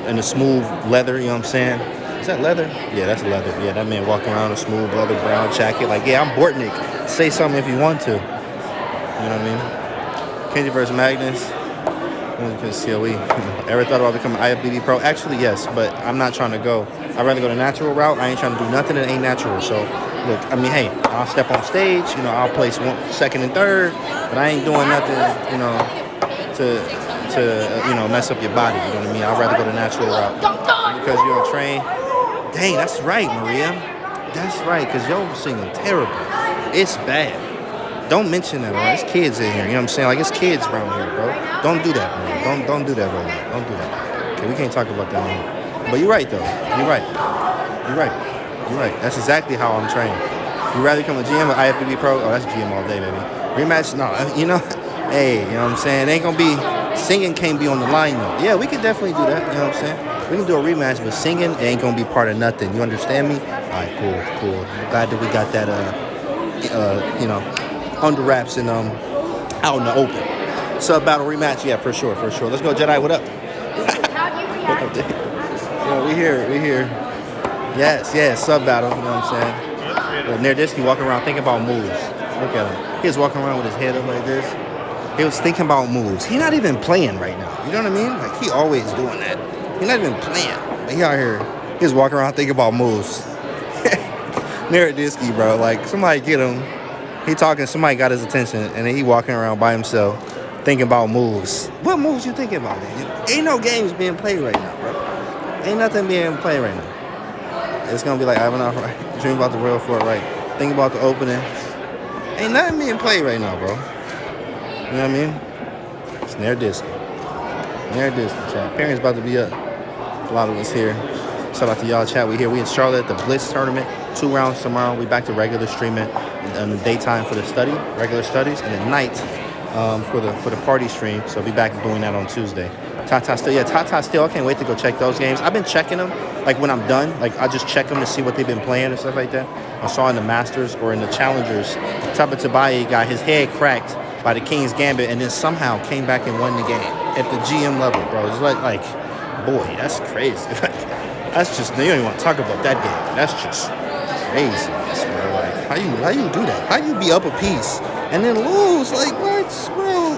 And the smooth leather, you know what I'm saying? Is that leather? Yeah, that's leather. Yeah, that man walking around in a smooth leather brown jacket. Like, yeah, I'm Bortnick. Say something if you want to. You know what I mean? Canty versus Magnus. COE. Ever thought about becoming IFBB pro? Actually, yes, but I'm not trying to go. I'd rather go the natural route. I ain't trying to do nothing that ain't natural. So, look, I mean, hey, I'll step on stage. You know, I'll place second and third, but I ain't doing nothing, you know, to mess up your body. You know what I mean? I'd rather go the natural route because you're trained. Dang, that's right, Maria. That's right, because yo singing terrible. It's bad. Don't mention that, bro. It's kids in here. You know what I'm saying? Like, it's kids around here, bro. Don't do that, man. Don't do that right now. Don't do that. Okay, we can't talk about that anymore. But you're right, though. You're right. That's exactly how I'm trained. You rather become a GM or IFBB pro? Oh, that's GM all day, baby. Rematch? No. You know, hey, you know what I'm saying? It ain't gonna be Singing can't be on the line though. Yeah, we could definitely do that. You know what I'm saying? We can do a rematch, but singing ain't gonna be part of nothing. You understand me? All right, cool. Glad that we got that, you know, under wraps and out in the open. Sub battle rematch, yeah, for sure. Let's go, Jedi. What up? Yo, we here. Yes, sub battle. You know what I'm saying? Near this, he walking around thinking about moves. Look at him. He was walking around with his head up like this. He was thinking about moves. He not even playing right now. You know what I mean? Like, he always doing that. He not even playing. But he out here. He was walking around thinking about moves. Near Disky, bro. Like, somebody get him. He talking. Somebody got his attention, and then he walking around by himself thinking about moves. What moves you thinking about, man? Ain't no games being played right now, bro. Ain't nothing being played right now. It's gonna be like Ivanov, right? Dream about the Royal Fort, right? Think about the opening. Ain't nothing being played right now, bro. You know what I mean? It's near Disky. Chat. Parents about to be up. A lot of us here. Shout out to y'all, chat. We here. We in Charlotte at the Blitz tournament. 2 rounds tomorrow. We back to regular streaming in the daytime for the regular studies, and at night for the party stream. So I'll be back doing that on Tuesday. Tata still. I can't wait to go check those games. I've been checking them. Like when I'm done, like I just check them to see what they've been playing and stuff like that. I saw in the Masters or in the Challengers, Tabatabaye got his head cracked by the King's Gambit and then somehow came back and won the game at the GM level, bro. It's like boy, that's crazy. That's just, you don't even want to talk about that game. That's just crazy, bro. Like, how you do that? How you be up a piece and then lose? Like, what, bro?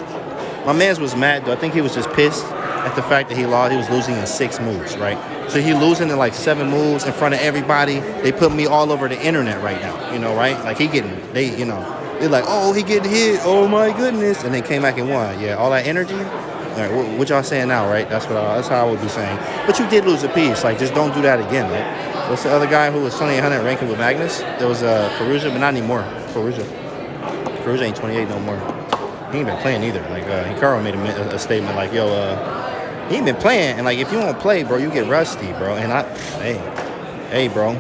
My man's was mad, though. I think he was just pissed at the fact that he lost. He was losing in 6 moves, right? So he losing in like 7 moves in front of everybody. They put me all over the internet right now, you know, right? Like they're like, oh, he getting hit. Oh my goodness. And they came back and won. Yeah, all that energy. All right, what y'all saying now, right? That's how I would be saying. But you did lose a piece. Like, just don't do that again, man. What's the other guy who was 2800 ranking with Magnus? There was Ferrugia, but not anymore. Ferrugia ain't 28 no more. He ain't been playing either. Like, Hikaru made a statement like, yo, he ain't been playing. And, like, if you don't play, bro, you get rusty, bro. And hey, bro.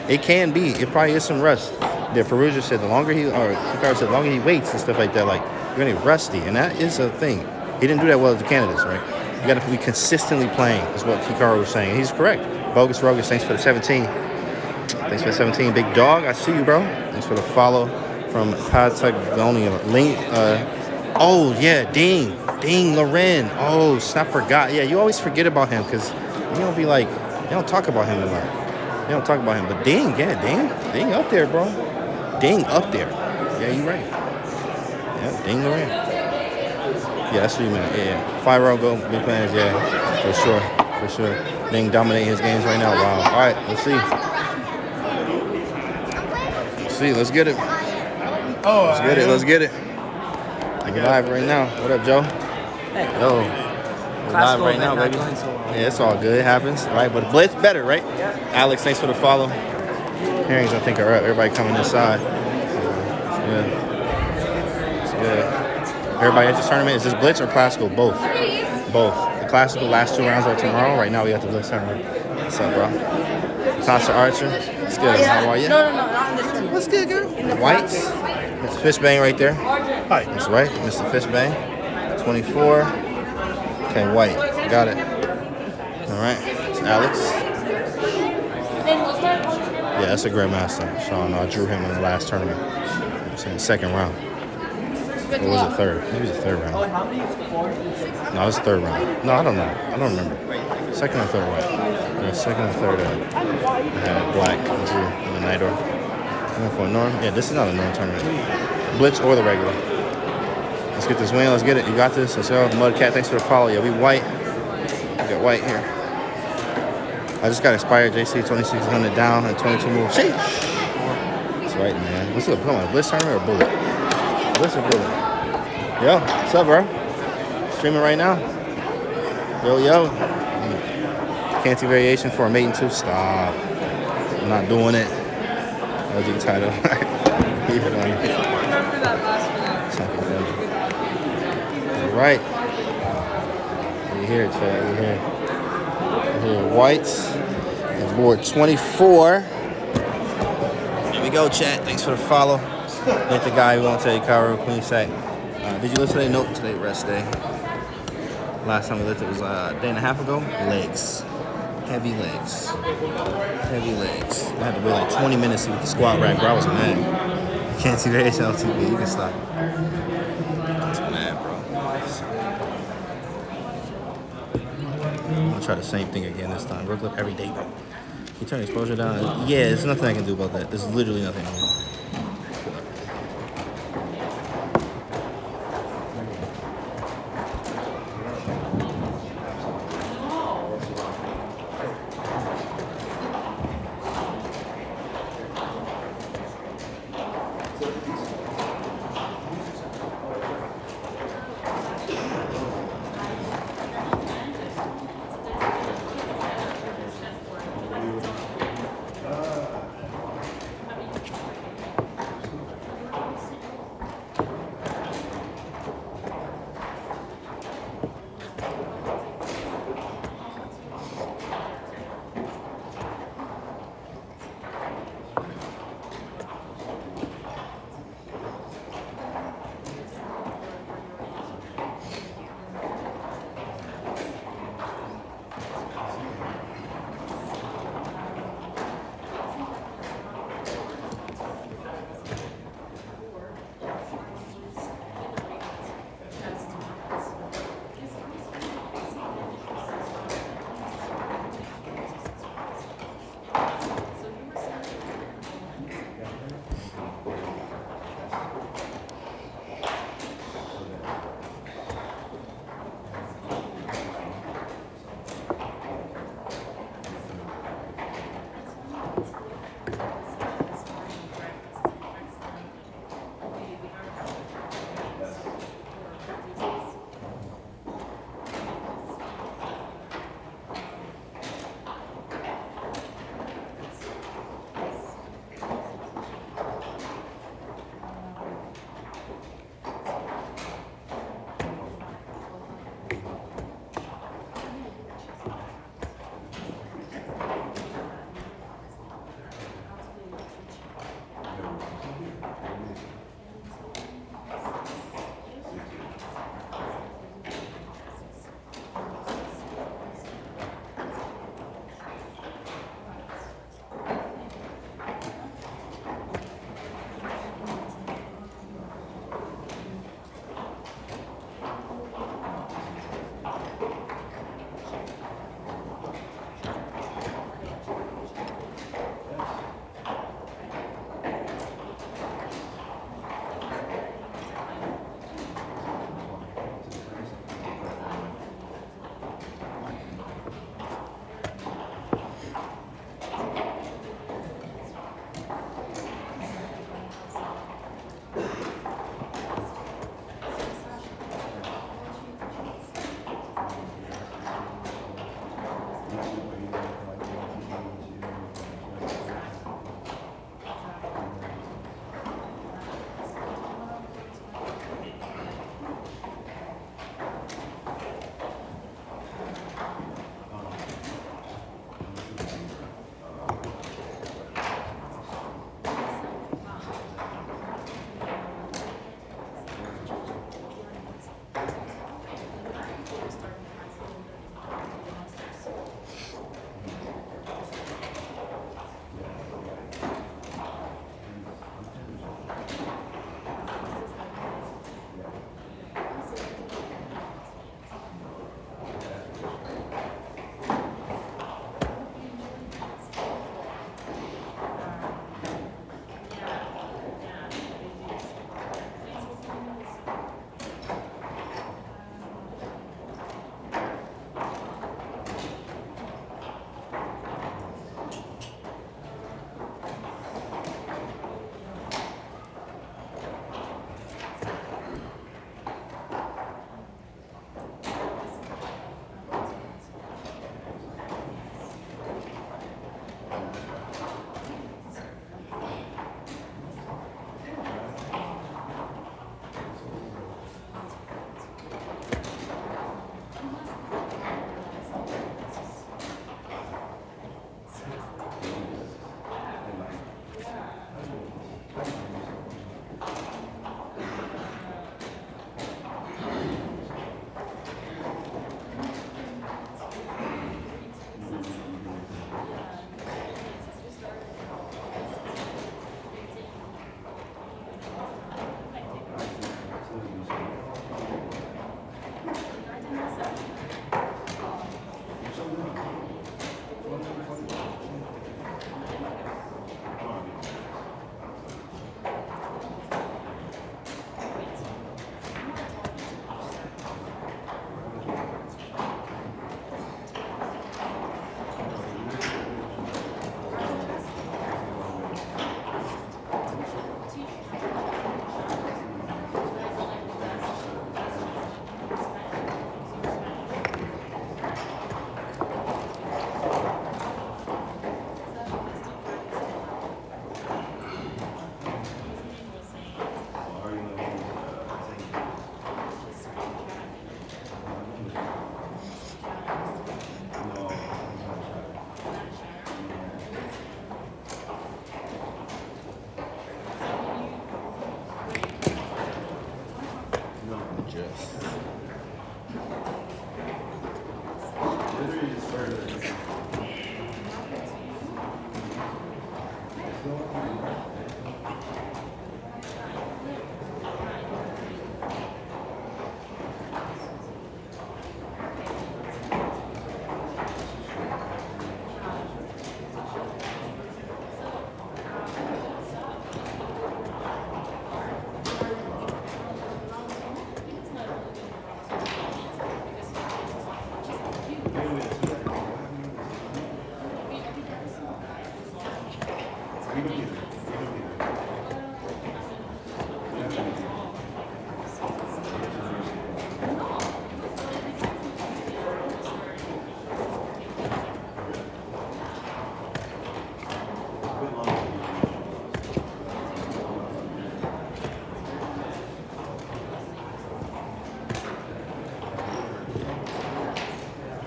It can be. It probably is some rust. That Ferrugia said Hikaru said the longer he waits and stuff like that, like, you're going to get rusty. And that is a thing. He didn't do that well as the candidates, right? You got to be consistently playing, is what Hikaru was saying. And he's correct. Bogus Rogus, thanks for the 17. Thanks for the 17. Big dog, I see you, bro. Thanks for the follow from Patagonia. Link. Oh, yeah, Ding Loren. Oh, I forgot. Yeah, you always forget about him because you don't be like, you don't talk about him a lot. You don't talk about him. But Ding up there, bro. Ding up there. Yeah, you right. Yeah, Ding Loren. Yeah, that's what you meant. Yeah. 5-0 go, big plans, yeah, for sure. Ding dominating his games right now. Wow. All right, let's see. Let's get it. Let's get it. Like live right now. What up, Joe? Hey. Yo. We're live right now, baby. Yeah, it's all good. It happens. All right, but Blitz better, right? Yeah. Alex, thanks for the follow. Hearings, I think, are up. Everybody coming inside. It's good. Everybody at this tournament, is this Blitz or Classical? Both. The Classical last 2 rounds are tomorrow. Right now we got the Blitz tournament. What's up, bro? Tasha Archer. It's good. How are you? No, not in this one. What's good, girl? Whites. Mr. Fishbang right there. Hi. That's right. Mr. Fishbang. 24. Okay, White. Got it. All right. It's Alex. Yeah, that's a Grandmaster. Sean, I drew him in the last tournament. It's in the 2nd round. Or was it 3rd? Maybe it's the 3rd round. No, it's the 3rd round. No, I don't know. I don't remember. 2nd or 3rd round. Yeah, 2nd or 3rd. I had Black and Drew in the Night Or. Going for a Norm. Yeah, this is not a Norm tournament. Blitz or the regular. Let's get this win. Let's get it. You got this. Let's go. Mudcat, thanks for the follow. Yeah, we White. We got White here. I just got expired. JC 2600 down and 22 moves. Sheesh. That's right, man. What's up? Come on, Blitz tournament or Bullet? Blitz or Bullet? Yo, what's up, bro? Streaming right now. Yo. Canty variation for a mating 2. Stop. I'm not doing it. LG title. Keep it on. Remember that last one. All right. We here, Chad. We here. Whites. And board 24. Here we go, chat. Thanks for the follow. Thank the guy who won't tell you Cairo Queen Sack. Did you listen to the note today? Rest day. Last time we lifted was a day and a half ago. Legs. Heavy legs. Heavy legs. I had to wait like 20 minutes with the squat rack, bro. I was mad. You can't see variation on TV. You can stop. I was mad, bro. I'm gonna try the same thing again this time. Work lift every day, bro. You turn exposure down. Yeah, there's nothing I can do about that. There's literally nothing. Just.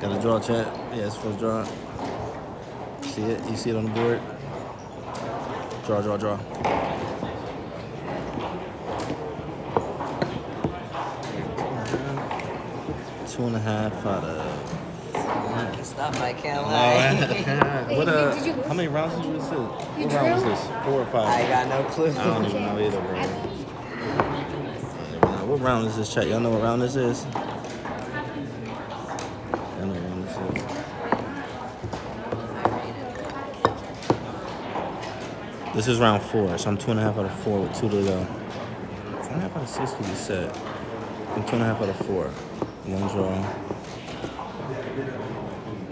Got a draw, chat. Yeah, it's first draw. See it? You see it on the board? Draw, draw, draw. Two and a half out of. Stop, I can't lie. What how many rounds did you sit? What round was this? 4 or 5? I got no clue. I don't even know either, bro. What round is this, chat? Y'all know what round this is? Y'all know what round this is. This is round 4, so I'm 2.5 out of 4 with 2 to go. 2.5 out of 6 could be set. I'm 2.5 out of 4. 1 draw.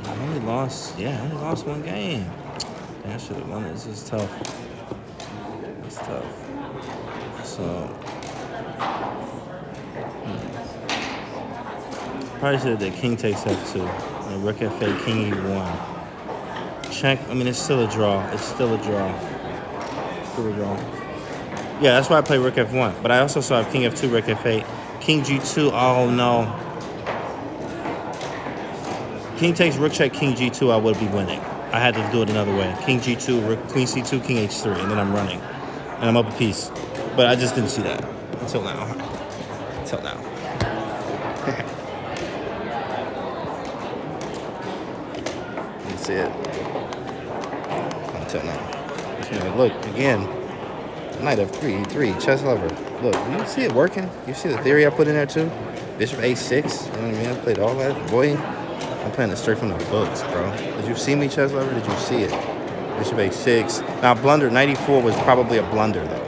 I only lost one game. Damn, I should have won it. This is tough. It's tough. So, probably should have did king takes f2. And rook f8, king e1. Check. I mean, it's still a draw. It's still a draw. Still a draw. Yeah, that's why I play rook f1. But I also saw king f2, rook f8, king g2. Oh no. King takes rook check, king g2, I would be winning. I had to do it another way. King g2, rook, queen c2, king h3, and then I'm running. And I'm up a piece. But I just didn't see that until now. Until now. Didn't see it. Until now. Look, again. Knight f3, e3, chess lover. Look, you see it working? You see the theory I put in there too? Bishop a6, you know what I mean? I played all that. Boy, I'm playing it straight from the books, bro. Did you see me, chess lover? Did you see it? Bishop a6. Now, blunder, 94 was probably a blunder, though.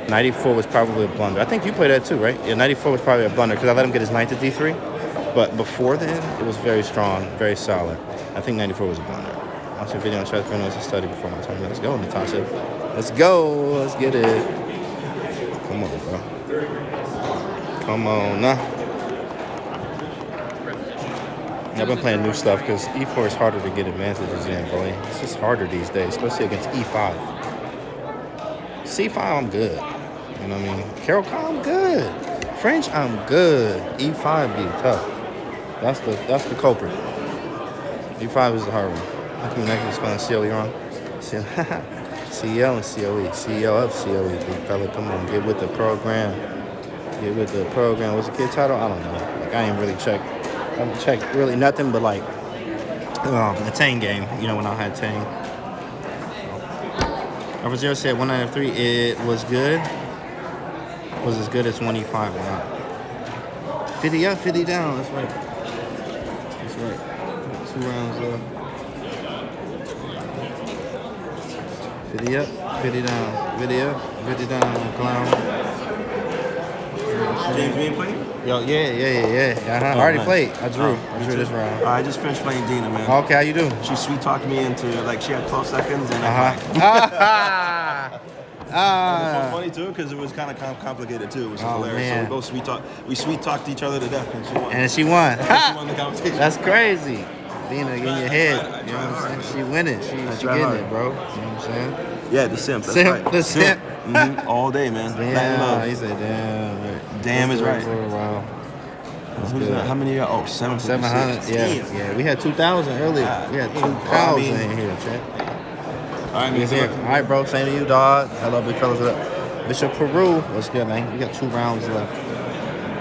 94 was probably a blunder. I think you played that too, right? Yeah, 94 was probably a blunder because I let him get his knight to d3. But before then, it was very strong, very solid. I think 94 was a blunder. Watch your video on chess, but it's a study before my tournament. Let's go, Natasha. Let's go. Let's get it. Come on, bro. Come on, nah. I've been playing new stuff because e4 is harder to get advantages in, boy. It's just harder these days, especially against e5. c5, I'm good. You know what I mean? Carol, I'm good. French, I'm good. e5 be tough. That's the culprit. e5 is the hard one. How come you not spelling CLE wrong? CL and COE. CEO of COE. Big fella, come on, get with the program. Get with the program. What's the kid title? I don't know. Like, I ain't really checked. I haven't checked really nothing but like the Tang game. You know when I had Tang. Over 0 said 193. It was good. Was as good as 1e5. Wow. 50 up, 50 down. That's right. That's right. 2 rounds up. 50 up, 50 down. 50 up, 50 down. Clown. James, you ain't playing? Yo, yeah. I already played. I drew this round. I just finished playing Dina, man. Okay, how you do? She sweet talked me into like she had 12 seconds and It was funny too because it was kind of complicated too, which is hilarious. Man. So we both sweet talked each other to death, and she won. And she won. She won the competition. That's crazy. Dina, get in your head. You know what I'm saying? She winning. She getting it, bro. You know what I'm saying? Yeah, the simp. That's right. The simp. Mm-hmm. All day, man. Damn. He said, damn. Right. Damn is right. Wow. How many you got? Oh, 700. Yeah. We had 2,000 earlier. We had 2,000 in here, chat. All right, bro. Same to you, dog. Hello, big fellas. What up? Bishop Peru. What's good, man? We got 2 rounds left.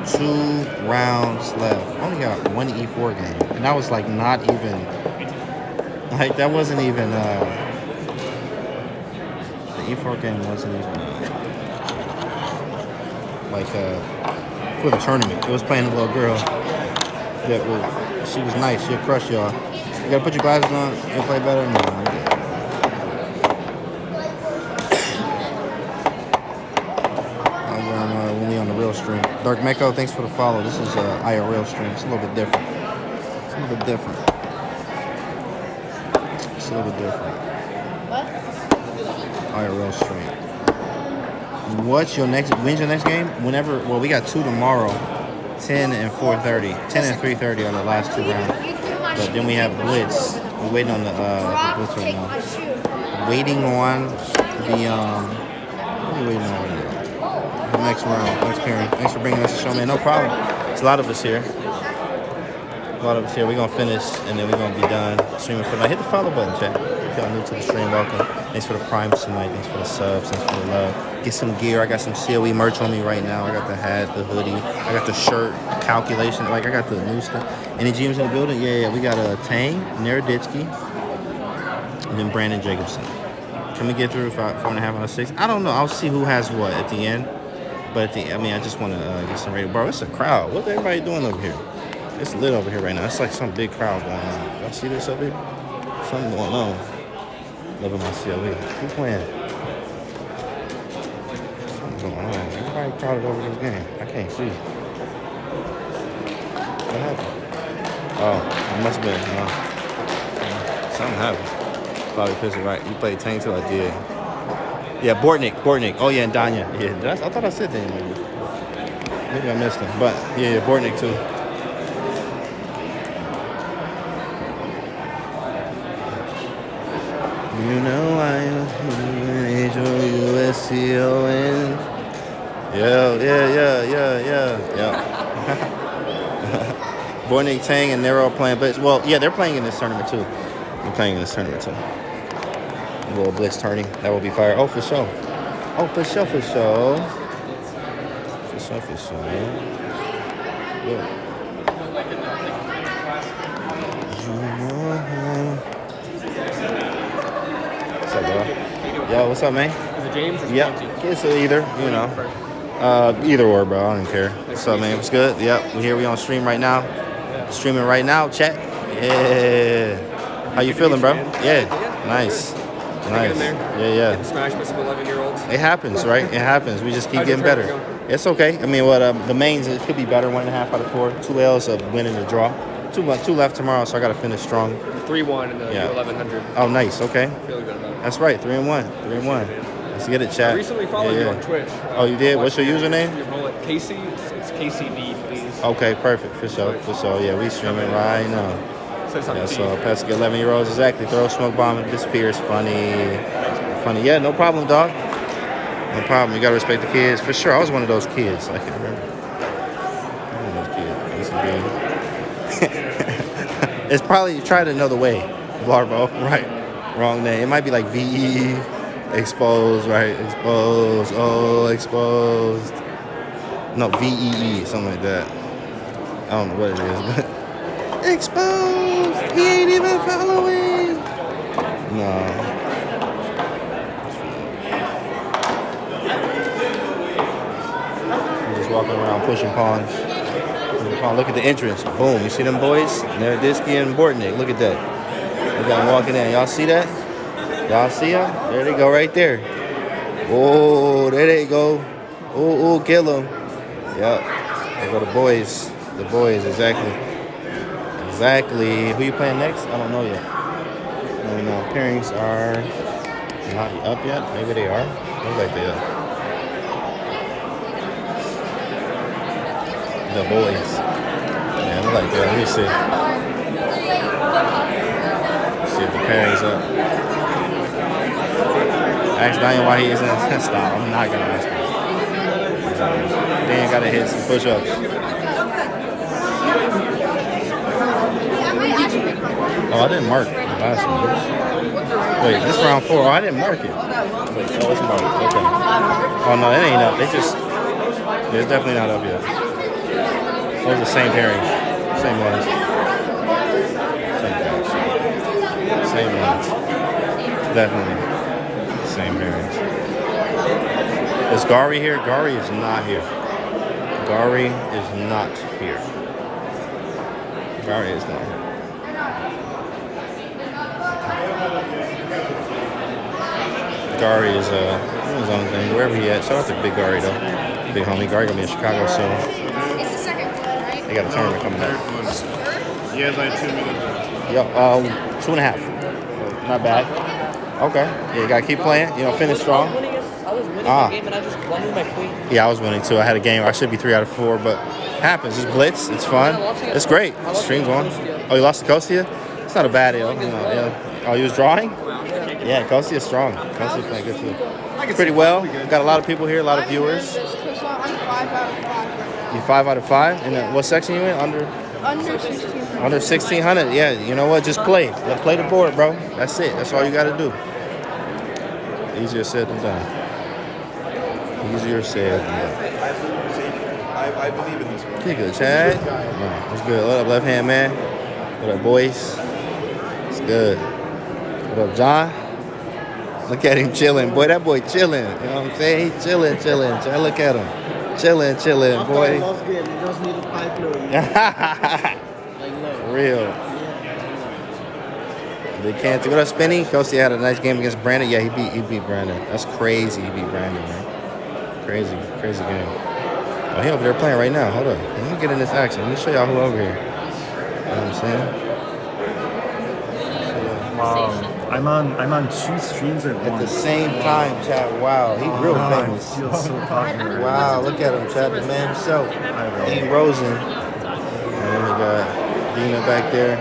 2 rounds left. Only got 1 E4 game. And that was like not even, like that wasn't even, the E4 game wasn't even, for the tournament. It was playing a little girl that was, she was nice. She'll crush y'all. You gotta put your glasses on and play better? No, I'm good. When we on the real stream. Dark Meko, thanks for the follow. This is IRL stream. It's a little bit different. It's a little bit different. It's a little bit different. What? IRL stream. When's your next game? Whenever, well, we got 2 tomorrow. 10 and 4:30. 10 and 3:30 are the last 2 rounds. But then we have Blitz. We're waiting on the Blitz right now. Waiting on the what are we waiting on right now? The next round. Thanks, Perry. Thanks for bringing us the show, man. No problem. There's a lot of us here. We're gonna finish and then we're gonna be done streaming for tonight. Hit the follow button, chat. If y'all new to the stream, welcome. Thanks for the primes tonight. Thanks for the subs. Thanks for the love. Get some gear. I got some COE merch on me right now. I got the hat, the hoodie. I got the shirt, calculation. Like I got the new stuff. Any GMs in the building? Yeah. We got a Tang, Naroditsky, and then Brandon Jacobson. Can we get through 4.5 out of 6? I don't know. I'll see who has what at the end. But I just want to get some rating. Bro, it's a crowd. What's everybody doing over here? It's lit over here right now. It's like some big crowd going on. Y'all see this over here? Something going on. Loving my CLE. Who's playing? Something going on. Everybody crowded over this game. I can't see. What happened? Oh, it must have been. Something happened. Probably pissed it right. You played Tank too? I did. Yeah, Bortnick. Oh, yeah, and Danya. Yeah, I thought I said that. Maybe I missed him. But, yeah, Bortnick too. You know I am H-O-U-S-C-O-N. Yeah. Bortnick, Tang, and they're all playing Blitz. Well, yeah, they're playing in this tournament too. A little Blitz turning. That will be fire. Oh, for sure. Yeah. What's up, bro? Yo, what's up, man? Is it James or Yep. Canty? It's either, you know. Either or, bro. I don't care. What's up, man? What's good? Yep. We on stream right now. Streaming right now. Chat. Yeah. How you feeling, bro? Yeah. Nice. Yeah. Smashed by some 11-year-olds. It happens, right? It happens. We just keep getting better. It's okay. I mean, the mains, it could be better. 1.5 out of 4. 2 L's of winning the draw. 2 left tomorrow, so I got to finish strong. 3-1 in the 1100. Oh, nice. Okay. Feeling good about it. That's right. 3-1. Let's get it, chat. I recently followed you on Twitch. Oh, you did? What's your username? Casey. It's KCV, please. Okay, perfect. For sure. Yeah, we streaming right now. Yeah, so Pesky 11-year-olds, exactly. Throw a smoke bomb and disappear. It's funny. Yeah, no problem, dog. No problem. You gotta respect the kids. For sure. I was one of those kids. I can remember. One of those kids. It's probably tried another way. Blarbo. Right. Wrong name. It might be like VE. Exposed, right? Exposed. Oh, exposed. No, VEE. Something like that. I don't know what it is, but exposed. He ain't even following. No. I'm just walking around pushing pawns. Look at the entrance. Boom. You see them boys? Naroditsky and Bortnick. Look at that. They got them walking in. Y'all see that? Y'all see them? There they go right there. Oh, there they go. Oh, kill them. Yep. There go the boys. The boys, exactly. Who you playing next? I don't know yet. No, pairings are not up yet. Maybe they are. Looks like they are. The boys. Yeah, look like that. Let me see. See if the pairings up. Ask Daniel why he isn't a style. I'm not gonna ask him. Dan gotta hit some push-ups. Oh, I didn't mark the last one. Wait, this round 4. Oh, I didn't mark it. Wait, oh, it's marked. Okay. Oh, no, it ain't up. It's definitely not up yet. Those are the same pairings. Same ones. Same pairings. Same ones. Definitely. Same pairings. Is Gary here? Gary is not here. Gary is not here. Gary is not here. Gary is doing his own thing, wherever he at. Shout out to Big Gary though. Big homie. Gary gonna be in Chicago soon. It's the second one, right? They got a tournament coming up. He has like 2 minutes. Yep, 2.5. Not bad. Okay. Yeah, you gotta keep playing. You know, finish strong. I was winning the game and I just won with my queen. Yeah, I was winning too. I had a game. I should be 3 out of 4, but happens. It's Blitz. It's fun. It's great. Stream's on. Oh, you lost to Kostia? It's not a bad deal. You know, yeah. Oh, you was drawing? Yeah, Kostia's strong. Kostia's playing good too. Pretty well. Got a lot of people here, a lot of viewers. I'm 5 out of 5 right now. You 5 out of 5? And what section you in? Under 1600. Under 1600. Yeah, you know what? Just play. Play the board, bro. That's it. That's all you got to do. Easier said than done. Easier said than done. I believe in this one. Pretty good, Chad. What's good? What up, left hand man? What up, boys? It's good. What up, John? Look at him chilling. Boy, that boy chilling. You know what I'm saying? He chilling. Chad, look at him. Chilling, boy. For real. Big Canty. What up, Spinny? Kostia had a nice game against Brandon. Yeah, he beat Brandon. That's crazy. He beat Brandon, man. Crazy game. Oh, he over there playing right now. Hold up. Let me get in this action. Let me show y'all who over here. You know what I'm saying? I'm on 2 streams at once. At the same time, Chad. Wow, he's real famous. I feel so popular. Wow, look at him, Chad, the man himself. Eating Rosen. And then we got Dina back there.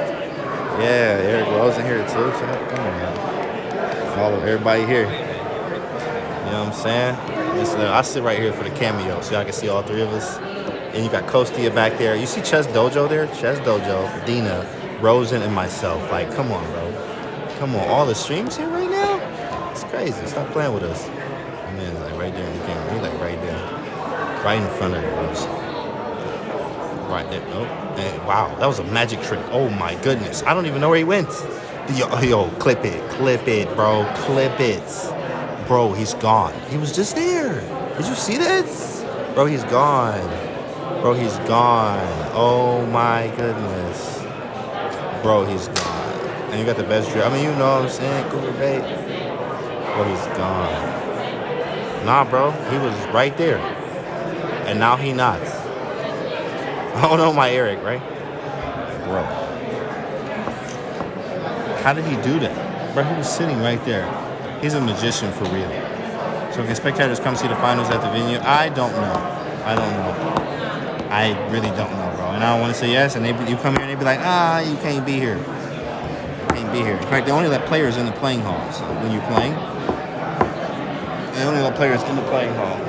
Yeah, Eric Rosen here too. Chad, come on, man. All of everybody here. You know what I'm saying? I sit right here for the cameo, so y'all can see all 3 of us. And you got Kostia back there. You see Chess Dojo there? Chess Dojo, Dina, Rosen, and myself. Like, come on, bro. Come on, all the streams here right now? It's crazy. Stop playing with us. And then like right there in the camera. He's like right there. Right in front of us. Right there. Oh, and wow, that was a magic trick. Oh my goodness. I don't even know where he went. Yo, clip it, bro. Clip it. Bro, he's gone. He was just there. Did you see that? Bro, he's gone. Oh my goodness. Bro, he's gone. And you got the best drill. I mean, you know what I'm saying? Cougar bait. Bro, he's gone. Nah, bro. He was right there. And now he not. Oh no, my Eric, right? Bro. How did he do that? Bro, he was sitting right there. He's a magician for real. So can spectators come see the finals at the venue? I don't know. I really don't know, bro. And I don't want to say yes, and you come here and they be like, you can't be here. In fact, they only let players in the playing hall. So when you're playing, they only let players in the playing hall.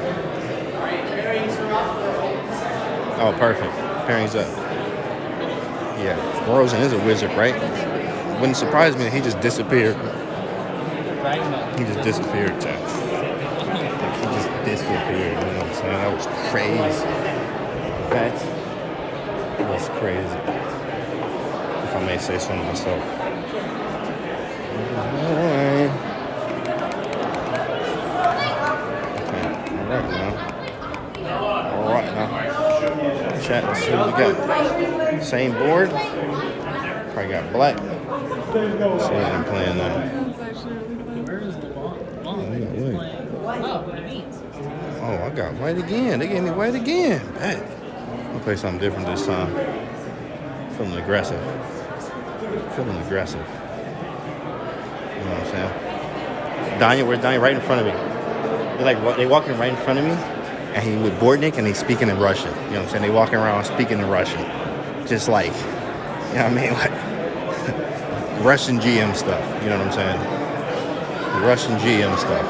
Oh, perfect. Pairings up. Yeah, Rosen is a wizard, right? Wouldn't surprise me if he just disappeared. He just disappeared, Chad. He just disappeared. You know what I'm saying? That was crazy. That was crazy. If I may say so myself. Alright. Okay. Alright now. Chat, let's see what we got. Same board. Probably got black. Let's see what I'm playing now. Oh, I got white again. They gave me white again. Hey. I'll play something different this time. Feeling aggressive. You know what I'm saying? Danya, where's Danya? Right in front of me. They walking right in front of me, and he with Bortnik, and he's speaking in Russian. You know what I'm saying? They walking around speaking in Russian, just like, you know what I mean, like Russian GM stuff. You know what I'm saying? Russian GM stuff.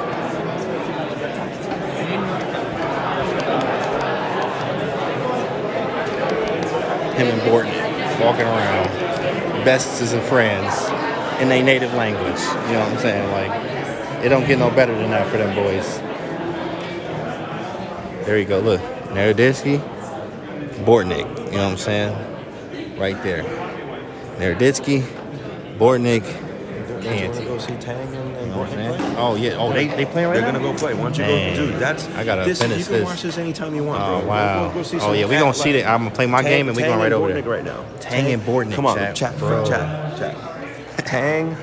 Him and Bortnik walking around, besties and friends. In their native language, you know what I'm saying? Like, it don't get no better than that for them boys. There you go, look. Naroditsky, Bortnick. You know what I'm saying? Right there. Naroditsky, Bortnick, Canty. Go see Tang and You know what I'm Bortnick. saying? Oh yeah. Oh, they playing right They're now? gonna go play. Once you Man, go, dude, that's I gotta this. finish You can this. watch this anytime you want, Oh bro. wow. Go see Oh some yeah, we gonna see that. I'm gonna play my game and we going right over there. Bortnick right now. Tang and Bortnick. Come on, chat, bro. chat. Tang,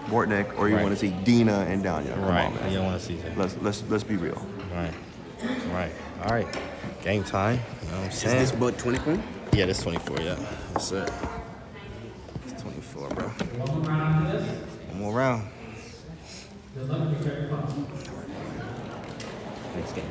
Bortnick, or you Right. want to see Dina and Danya? Come Right. on, man. You don't want to see that. Let's be real. Right. Right. All right. Game time. You know what I'm saying? Is this book 24? Yeah, that's 24. Yeah. That's it. It's 24, bro. One more round. Next game.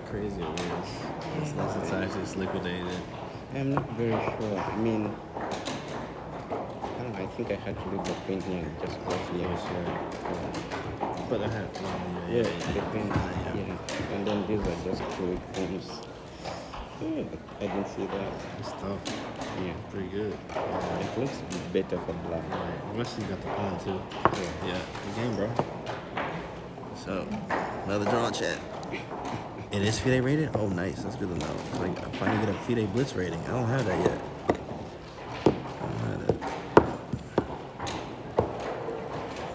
Crazy it is. It's actually it's liquidated. I'm not very sure. I mean, I don't know. I think I had to leave the queen here and just go here. But I had the queen here. And then these are just two queens. Yeah, I didn't see that. It's tough. Yeah. Pretty good. It looks better for black. Right. Especially you got the pawn too. Yeah. Good game, bro. So, another draw chat. It is FIDE rated? Oh, nice. That's good to know. Like, I finally get a FIDE Blitz rating. I don't have that yet.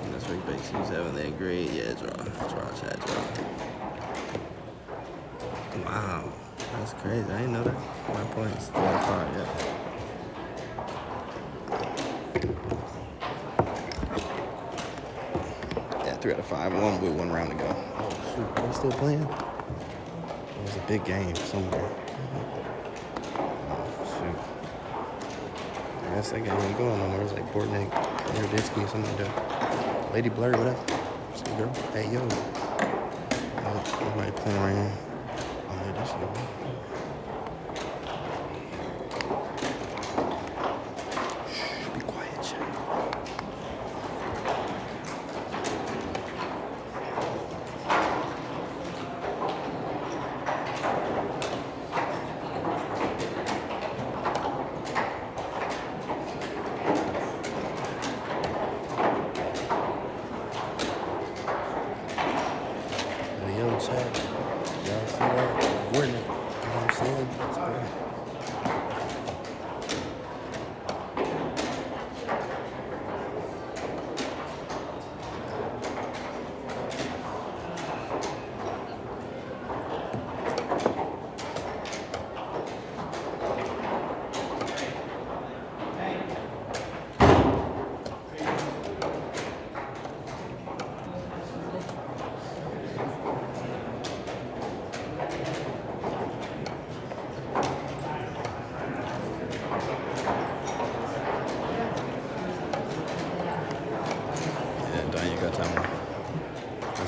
And that's right, base. Who's having that grade? Yeah, draw, chat, draw. Wow. That's crazy. I didn't know that. 5 points. 3 out of 5, yeah. Yeah, 3 out of 5. One with 1 round to go. Oh, shoot. Are we still playing? It was a big game somewhere. Oh, shoot. I guess that game ain't going no more. It's like Bortnick, Raditsky, something like that. Lady Blur, what up? What's up, girl? Hey, yo. Oh, nobody playing around. Oh, man, this shit. Shh, be quiet, chat.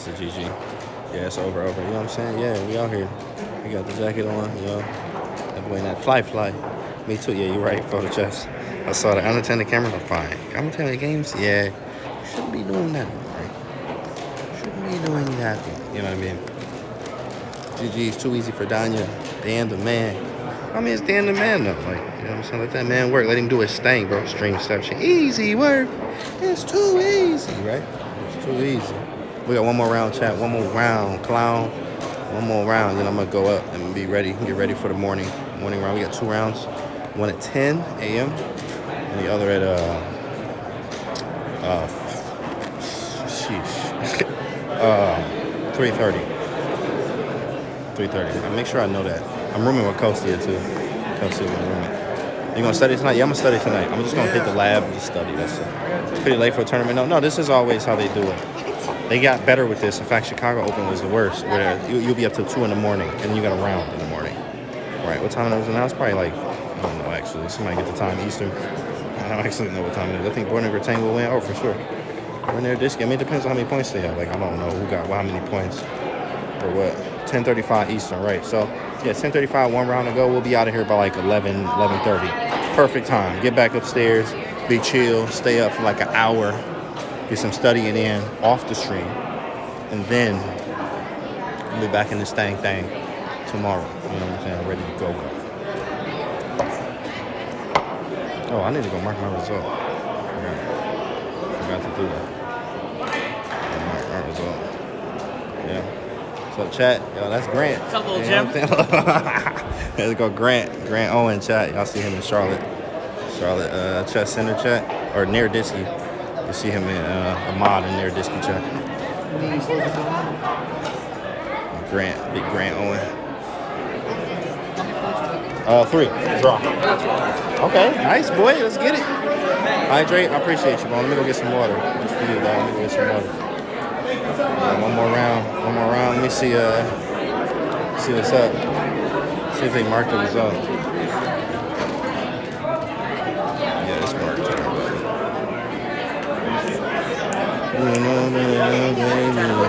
That's a GG. Yeah, it's over. You know what I'm saying? Yeah, we out here. We got the jacket on, you know. That boy in that fly. Me too. Yeah, you're right. Photo chess. I saw the unattended camera. Fine. Commentating games? Yeah. You shouldn't be doing that one, right? Shouldn't be doing that one. You know what I mean? GG is too easy for Danya. Dan the man. I mean, it's Dan the man, though. Like, you know what I'm saying? Let that man work. Let him do his thing, bro. Streamception. Easy work. It's too easy, right? It's too easy. We got one more round, chat. One more round, clown. One more round, then I'm going to go up and be ready. Get ready for the morning round. We got 2 rounds. One at 10 a.m. and the other at, 3:30. 3:30. Make sure I know that. I'm rooming with Kostia too. Kostia's my roommate. You gonna study tonight? Yeah, I'm gonna study tonight. I'm just gonna hit the lab and just study. That's it. It's pretty late for a tournament. No, this is always how they do it. They got better with this. In fact, Chicago Open was the worst. Where you'll be up till 2 in the morning, and you got a round in the morning. Right? What time it was announced? Probably like, I don't know actually. Somebody get the time Eastern. I don't actually know what time it is. I think Born and Retain will win. Oh, for sure. We're near this game. I mean, it depends on how many points they have. Like, I don't know who got how many points or what. 10:35 Eastern, right? So, yeah, 10:35, 1 round to go. We'll be out of here by like 11:30. Perfect time. Get back upstairs, be chill, stay up for like an hour, get some studying in off the stream, and then we'll be back in this thing tomorrow. You know what I'm saying? Ready to go. Oh, I need to go mark my result. Forgot to do that. Mark my result. Yeah. What's up, chat? Yo, that's Grant. What's up, little Jim? Jim? Let's go, Grant. Grant Owen, chat. Y'all see him in Charlotte. Chess Center, chat. Or near Disky. You see him in a mod in near Disky, chat. Grant, big Grant Owen. 3. Draw. Okay, nice, boy. Let's get it. Hydrate. I appreciate you, bro. Let me go get some water. Just for you, dog. Let me go get some water. One more round. Let me see what's up. See if they marked the result. Yeah, it's marked.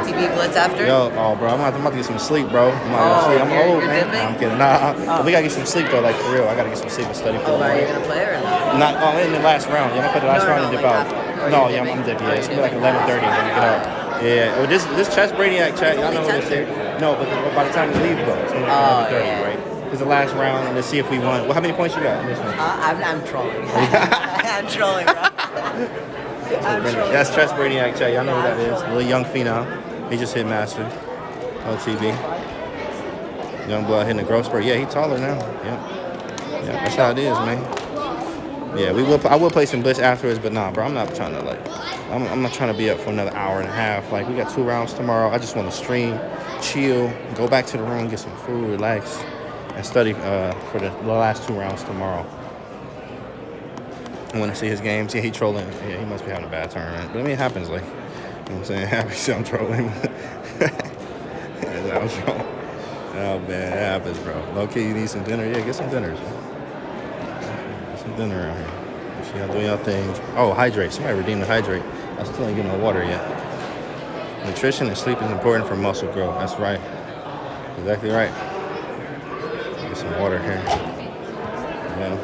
TV Blitz after? Yo, bro, I'm about to get some sleep, bro. I'm old, man. Nah, I'm kidding. Nah, we gotta get some sleep though, like for real. I gotta get some sleep and study for are you gonna play or not? Not in the last round. Yeah, I'm gonna play the last round and dip out. No, yeah, I'm dipping. Yeah, it's gonna be like 11:30 when we get out. Yeah, well, this Chess Brainiac chat, y'all know what it's here. No, but by the time we leave, though, it's gonna be like 11:30, right? It's the last round, and let's see if we won. Well, how many points you got in this one? I'm trolling. I'm trolling, bro. That's Chess Brainiac chat. Y'all know who that is. The little young phenom. He just hit master. OTB. Young blood hitting the growth spurt. Yeah, he taller now. Yeah, that's how it is, man. Yeah, I will play some Blitz afterwards, but nah, bro, I'm not trying to I'm not trying to be up for another hour and a half. Like, we got 2 rounds tomorrow. I just want to stream, chill, go back to the room, get some food, relax, and study for the last 2 rounds tomorrow. I want to see his games. Yeah, he trolling. Yeah, he must be having a bad tournament. But I mean, it happens, like, you know what I'm saying? Happy so I'm trolling. Oh, man, it happens, bro. Low-key, you need some dinner? Yeah, get some dinners. Get some dinner out here. See y'all doing y'all things. Oh, hydrate. Somebody redeemed the hydrate. I still ain't getting no water yet. Nutrition and sleep is important for muscle growth. That's right. Exactly right. Get some water here. Yeah.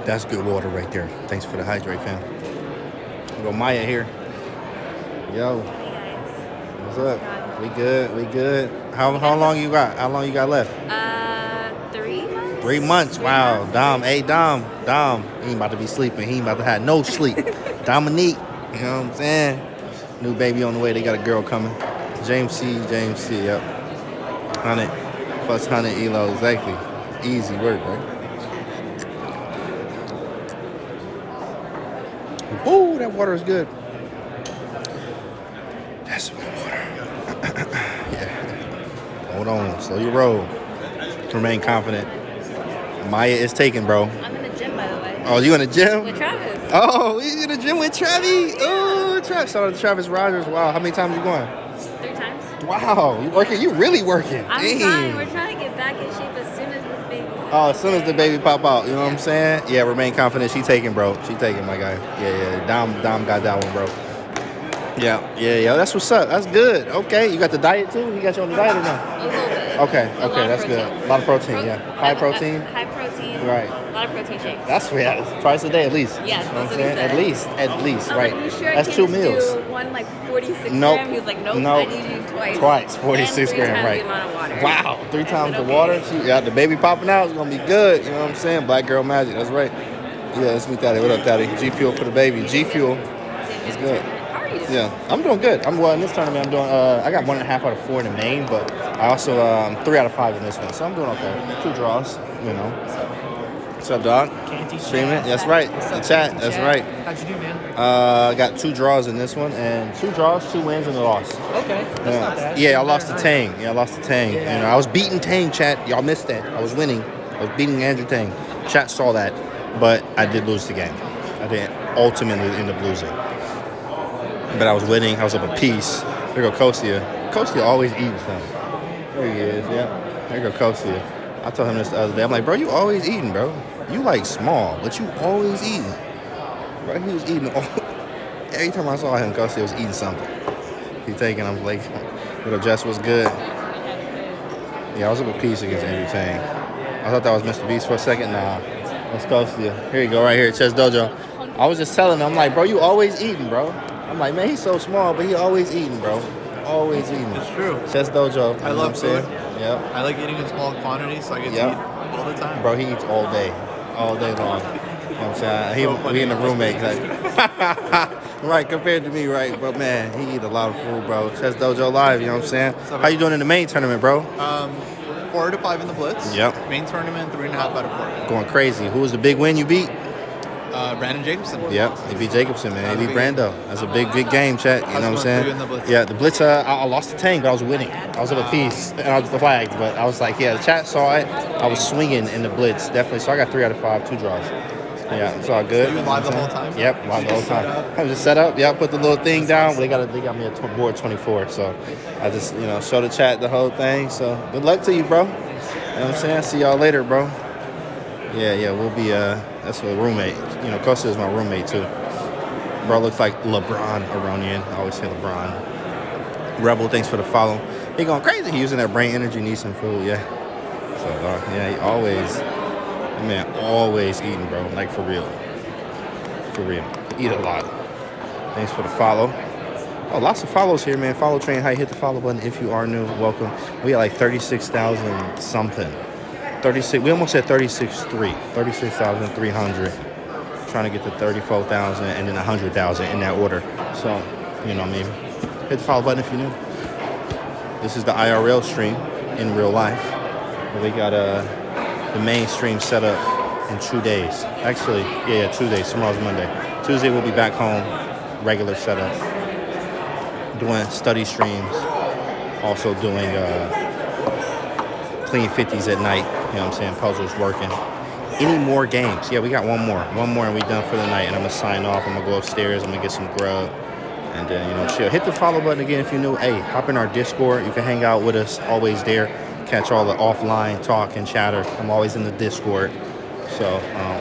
That's good water right there. Thanks for the hydrate, fam. We got Maya here. Yo. What's up? We good. How long you got? How long you got left? 3 months. 3 months. Wow. Dom. Hey, Dom. He ain't about to be sleeping. He ain't about to have no sleep. Dominique. You know what I'm saying? New baby on the way. They got a girl coming. James C. Yep. 100 plus 100 ELO. Exactly. Easy work, right? Ooh, that water is good. That's some good water. Yeah. Hold on. Slow your roll. Remain confident. Maya is taken, bro. I'm in the gym, by the way. Oh, you in the gym? With Travis. Oh, you in the gym with Travis? Oh, Travis. Shout out to Travis Rogers. Wow. How many times you going? 3 times. Wow. You working? You really working. I'm Dang. trying. We're trying to get back in shape as soon as this baby. Oh, as soon as the baby pop out, you know what I'm saying? Yeah, remain confident. She taking, bro. She taking, my guy. Yeah. Dom got that one, bro. Yeah. That's what's up. That's good. Okay, you got the diet too? You got you on the diet or not? A little bit. Okay, that's good. A lot of protein, yeah. High protein. High protein. Right. A lot of protein shakes. That's twice a day at least. Yes, You know what I'm that's what he saying? said. At least, I was right. like, you sure I That's can't 2 just meals. do one like 46 Nope. gram? He was like, nope, Nope. I need you twice. Twice, 46 and 3 gram, times right. the amount of water. Wow, 3 times the okay. water. Yeah, the baby popping out is gonna be good. You know what I'm saying? Black girl magic. That's right. Yeah, let's meet Daddy. What up, Daddy? G Fuel for the baby. G Fuel. That's good. How are you Yeah, I'm doing good. I'm well in this tournament. I'm doing. I got 1.5 out of 4 in the main, but I also 3 out of 5 in this one, so I'm doing okay. 2 draws, you know. What's up, dog? Canty streaming. That's right. The chat. That's right. How'd you do, man? I got 2 draws in this one, and 2 draws, 2 wins, and a loss. Okay, that's not bad. Yeah, I lost to Tang. Yeah, I lost to Tang. Yeah. You know, I was beating Tang, chat. Y'all missed that. I was winning. I was beating Andrew Tang. Chat saw that, but I did lose the game. I did ultimately end up losing. But I was winning. I was up a piece. There go Kostia. Kostia always eating something. There he is. Yeah. There go Kostia. I told him this the other day. I'm like, bro, you always eating, bro. You like small, but you always eating. Bro, he was eating all. Every time I saw him, Kostia was eating something. He taking. I'm like, little Jess was good. Yeah, I was up a piece against Andrew Tang. I thought that was Mr. Beast for a second. Nah, that's Kostia. Here you go, right here, Chess Dojo. I was just telling him, I'm like, bro, you always eating, bro. I'm like, man, he's so small, but he always eating, bro. Always eating. It's true. Chess Dojo. I love food. Yep. I like eating in small quantities, so I get to eat all the time. Bro, he eats all day long. You know what I'm saying? We in the roommate. Like, right, compared to me, right? But man, he eat a lot of food, bro. Chess Dojo Live, you know what I'm saying? How you doing in the main tournament, bro? 4 to 5 in the Blitz. Yep. Main tournament, 3.5 out of 4. Going crazy. Who was the big win you beat? Brandon Jacobson. Yep, he beat Jacobson, man. He beat Brando. That's a big game, chat. You know what I'm saying? Yeah, the Blitz, I lost to Tang, but I was winning. I was up a piece, and I was flagged, but I was like, yeah, the chat saw it. I was swinging in the Blitz, definitely. So I got 3 out of 5, 2 draws. Yeah, it's all good. So you were live the whole time? Yep, live the whole time. I was just set up. Yeah, I put the little thing down, but they got me a board 24. So I just, show the chat the whole thing. So good luck to you, bro. You know what I'm saying? See y'all later, bro. Yeah, we'll be, that's a roommate. Costa is my roommate, too. Bro looks like LeBron Aronian. I always say LeBron. Rebel, thanks for the follow. He going crazy. He using that brain energy, needs some food, yeah. So, yeah, always eating, bro. Like, for real. For real. Eat a lot. Thanks for the follow. Oh, lots of follows here, man. Follow train high. Hit the follow button if you are new. Welcome. We got like 36,000 something. 36. We almost hit 36,300. Trying to get to 34,000 and then 100,000 in that order. So, you know what I mean? Hit the follow button if you're new. This is the IRL stream in real life. We got the main stream set up in 2 days. Actually, yeah, 2 days. Tomorrow's Monday. Tuesday we'll be back home, regular setup. Doing study streams. Also doing clean 50s at night. You know what I'm saying? Puzzles working. Any more games? Yeah, we got one more and we done for the night. And I'm gonna sign off. I'm gonna go upstairs. I'm gonna get some grub, and then chill. Hit the follow button again if you're new. Hey, hop in our Discord. You can hang out with us. Always there. Catch all the offline talk and chatter. I'm always in the Discord. So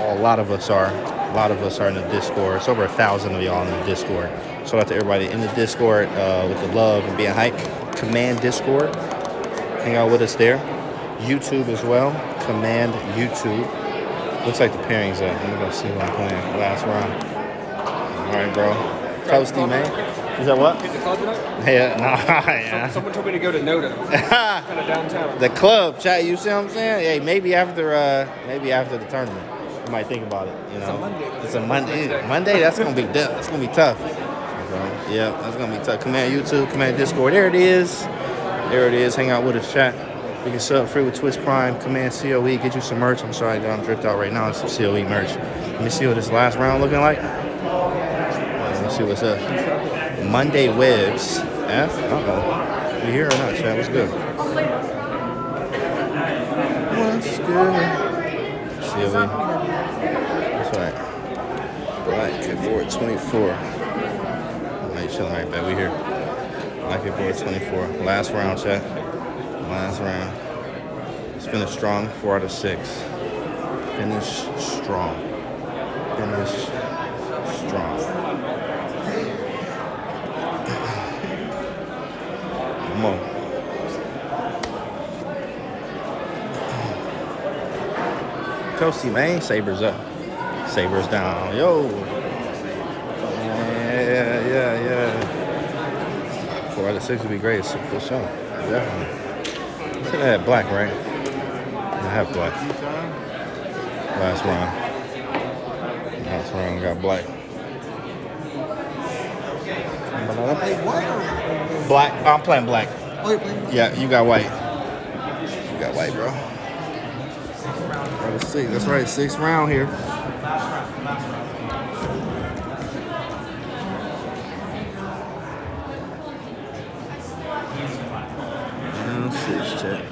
a lot of us are in the Discord. It's over 1,000 of y'all in the Discord. Shout out to everybody in the Discord with the love and being hype. Command Discord. Hang out with us there. YouTube as well. Command YouTube. Looks like the pairing's up. Let me go see what I'm playing. Last round. All right, bro. Toasty, man. Is that what? Hit the club tonight? Yeah, yeah. Someone told me to go to Noda. Kind of downtown. The club, chat. You see what I'm saying? Hey, maybe after the tournament, you might think about it. It's a Monday. It's a Monday. Monday. That's gonna be that's gonna be tough. Yeah, that's gonna be tough. Command YouTube, command Discord. There it is. There it is. Hang out with us, chat. You can sub free with Twitch Prime, command COE, get you some merch. I'm sorry that I'm dripped out right now. It's some COE merch. Let me see what this last round looking like. Let's see what's up. Monday Webs. F? Uh-oh. You here or not, chat? What's good? What's good? COE. That's right. Black board 24. Hey, chilling right back. We here. Black board 24. Last round, chat. Last round. Let's finish strong. 4 out of 6. Finish strong. Finish strong. Come on. Toasty, man. Sabers up. Sabers down. Yo. Yeah. 4 out of 6 would be great. For sure. Definitely. I had black, right? I have black. Last round got black. Black. I'm playing black. Oh, you're playing black? Yeah, you got white. You got white, bro. Let's see. That's right. 6th round here. Round 6, check.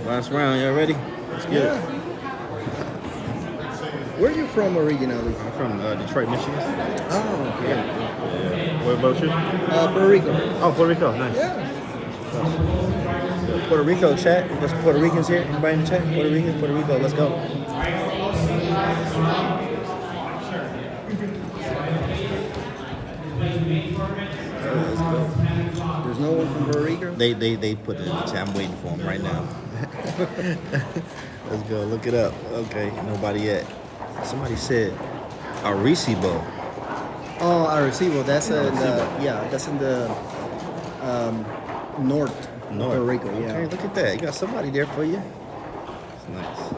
Last round, y'all ready? Let's get it. Where are you from originally? I'm from Detroit, Michigan. Oh, okay. Yeah. What about you? Puerto Rico. Oh, Puerto Rico. Nice. Yeah. Puerto Rico, chat. There's Puerto Ricans here. Anybody in the chat? Puerto Rico. Let's go. There's no one from Puerto Rico? They put it in the chat. I'm waiting for them right now. Let's go. Look it up. Okay, nobody yet. Somebody said Arecibo. Oh, Arecibo. That's in that's in the north. Puerto Rico. Yeah. Okay, look at that. You got somebody there for you. It's nice.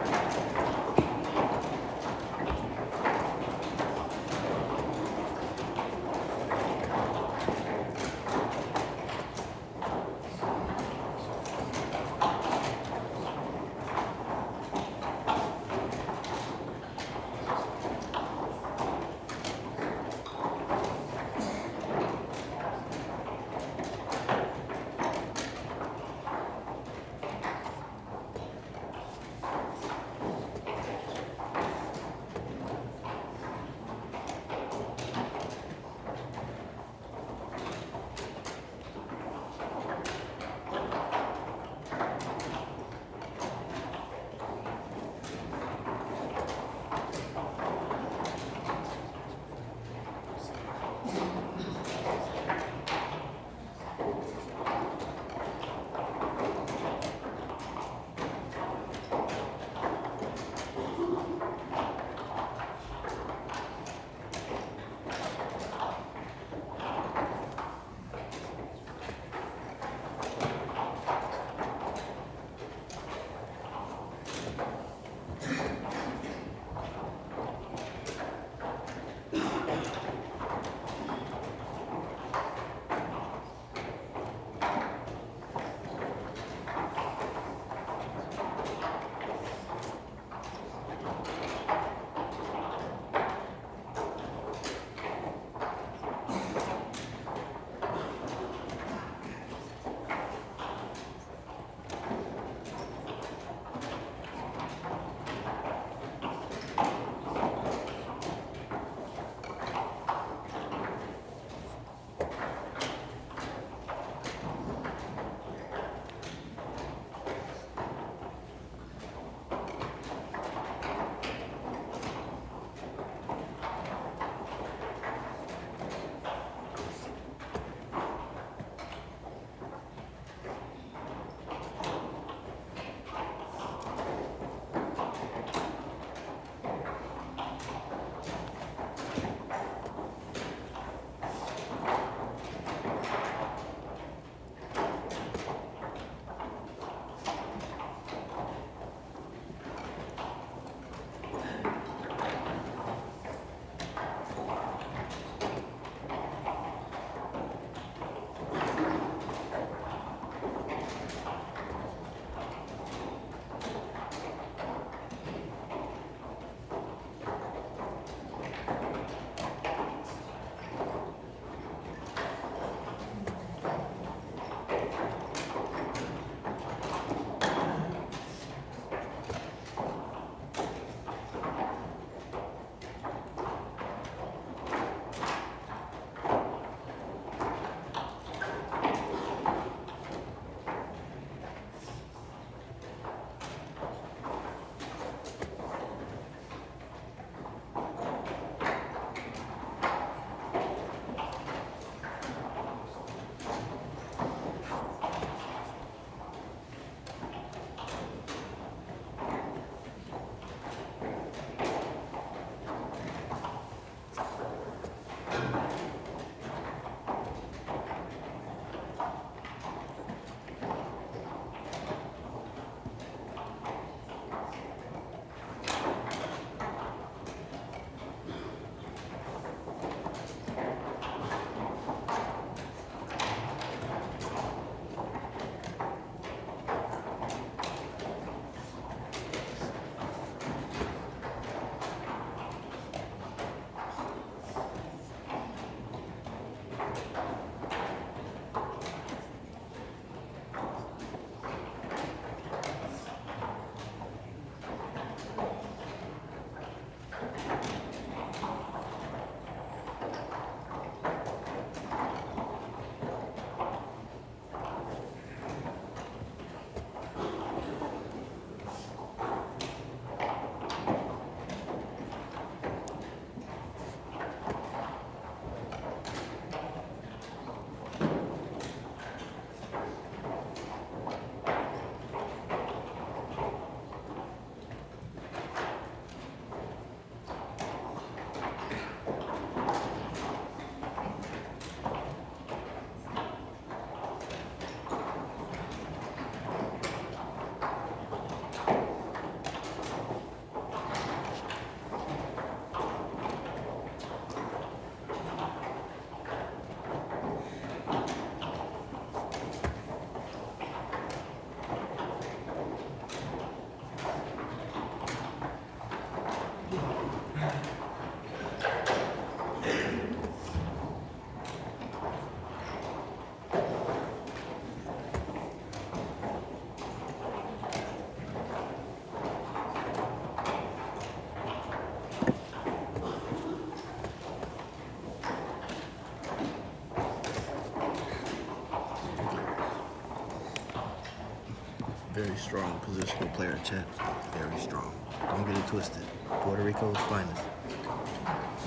strong positional player, Chet. Very strong. Don't get it twisted. Puerto Rico's finest.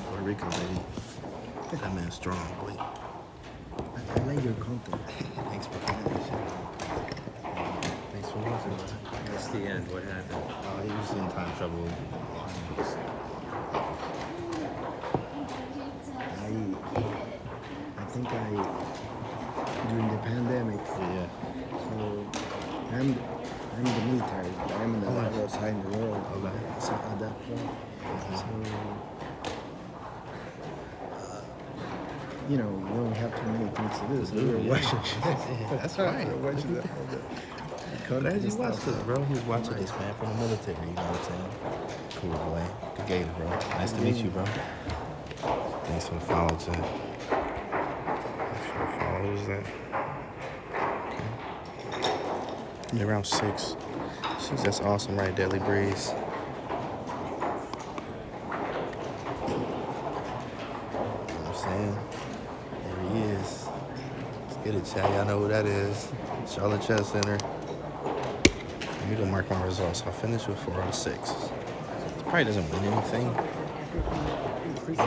Puerto Rico, baby. That man's strong, boy. I like your content. Thanks for coming. Thanks for watching. That's the end. What happened? He was in time trouble. I think during the pandemic. Yeah. So I'm the military. I'm in the other side of the world. So at that point, so you know, we don't have too many things to do. So we were watching. That's right. We were watching the Glad you watched this, bro. He was watching this, man, from the military. You know what I'm saying? Cool, boy. Good game, bro. Nice to meet you, bro. Thanks for the follow, Jen. Thanks for the follow. Who's that? Okay. Yeah, round 6. Jeez, that's awesome, right? Deadly Breeze. You know what I'm saying? There he is. Let's get it, chat. Y'all know who that is. Charlotte Chess Center. Let me go mark my results. I finished with 4 out of 6. It probably doesn't win anything.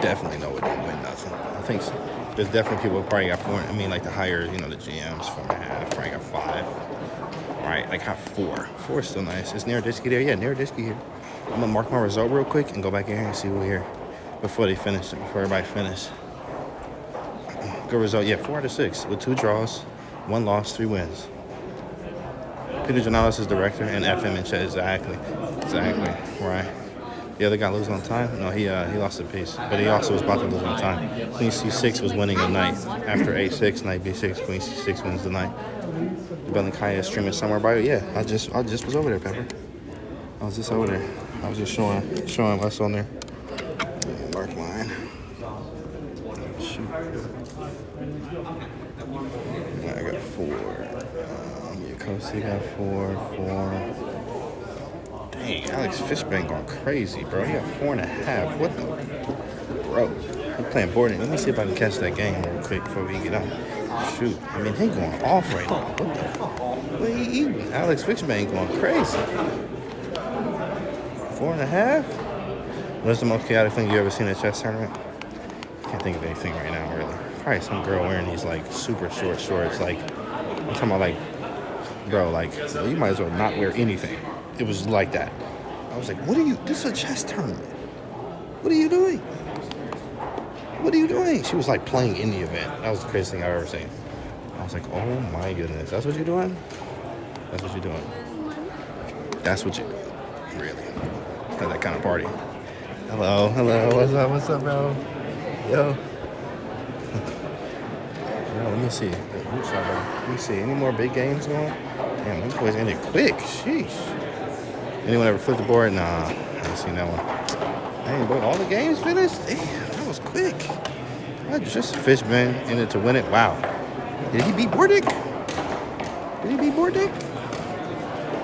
Definitely know it didn't win nothing. I think so. There's definitely people who probably got 4. I mean, like the higher, you know, the GMs, 4.5. Probably got 5. Right, like have 4. 4 is still nice. Is Narodisky there? Yeah, Narodisky here. I'm gonna mark my result real quick and go back in here and see who here before they finish. Before everybody finish. Good result. Yeah, 4 out of 6 with 2 draws, 1 loss, 3 wins. Peter Janales is director and FM and Chet. Exactly. Right. The other guy losing on time? No, he lost a piece, but he also was about to lose on time. Queen C6 was winning the night. After A6, knight B6, Queen C6 wins the night. Belenkaya is streaming somewhere by you. Yeah, I just was over there, Pepper. I was just over there. I was just showing us on there. Mark line. Shoot. I got 4. Kosi got 4. Dang, Alex Fishbank going crazy, bro. He got 4.5. What the? Bro, I'm playing boarding. Let me see if I can catch that game real quick before we get out. Shoot. I mean, he going off right now. What the fuck? What he eating? Alex Fishbank going crazy. 4.5? What's the most chaotic thing you ever seen at a chess tournament? Can't think of anything right now, really. Probably some girl wearing these, like, super short shorts. Like, I'm talking about, like, bro, like, you might as well not wear anything. It was like that. I was like, what are you, this is a chess tournament. What are you doing? What are you doing? She was like playing in the event. That was the craziest thing I've ever seen. I was like, oh my goodness. That's what you're doing? That's what you're doing. That's what you're doing. Really. Had that kind of party. Hello. What's up, bro? Yo. Let me see. Let me see. Any more big games going? Damn, these boys ended quick. Sheesh. Anyone ever flipped the board? Nah, I haven't seen that one. Dang, boy, all the games finished? Damn, that was quick. I just Fishman ended to win it. Wow. Did he beat Bordick?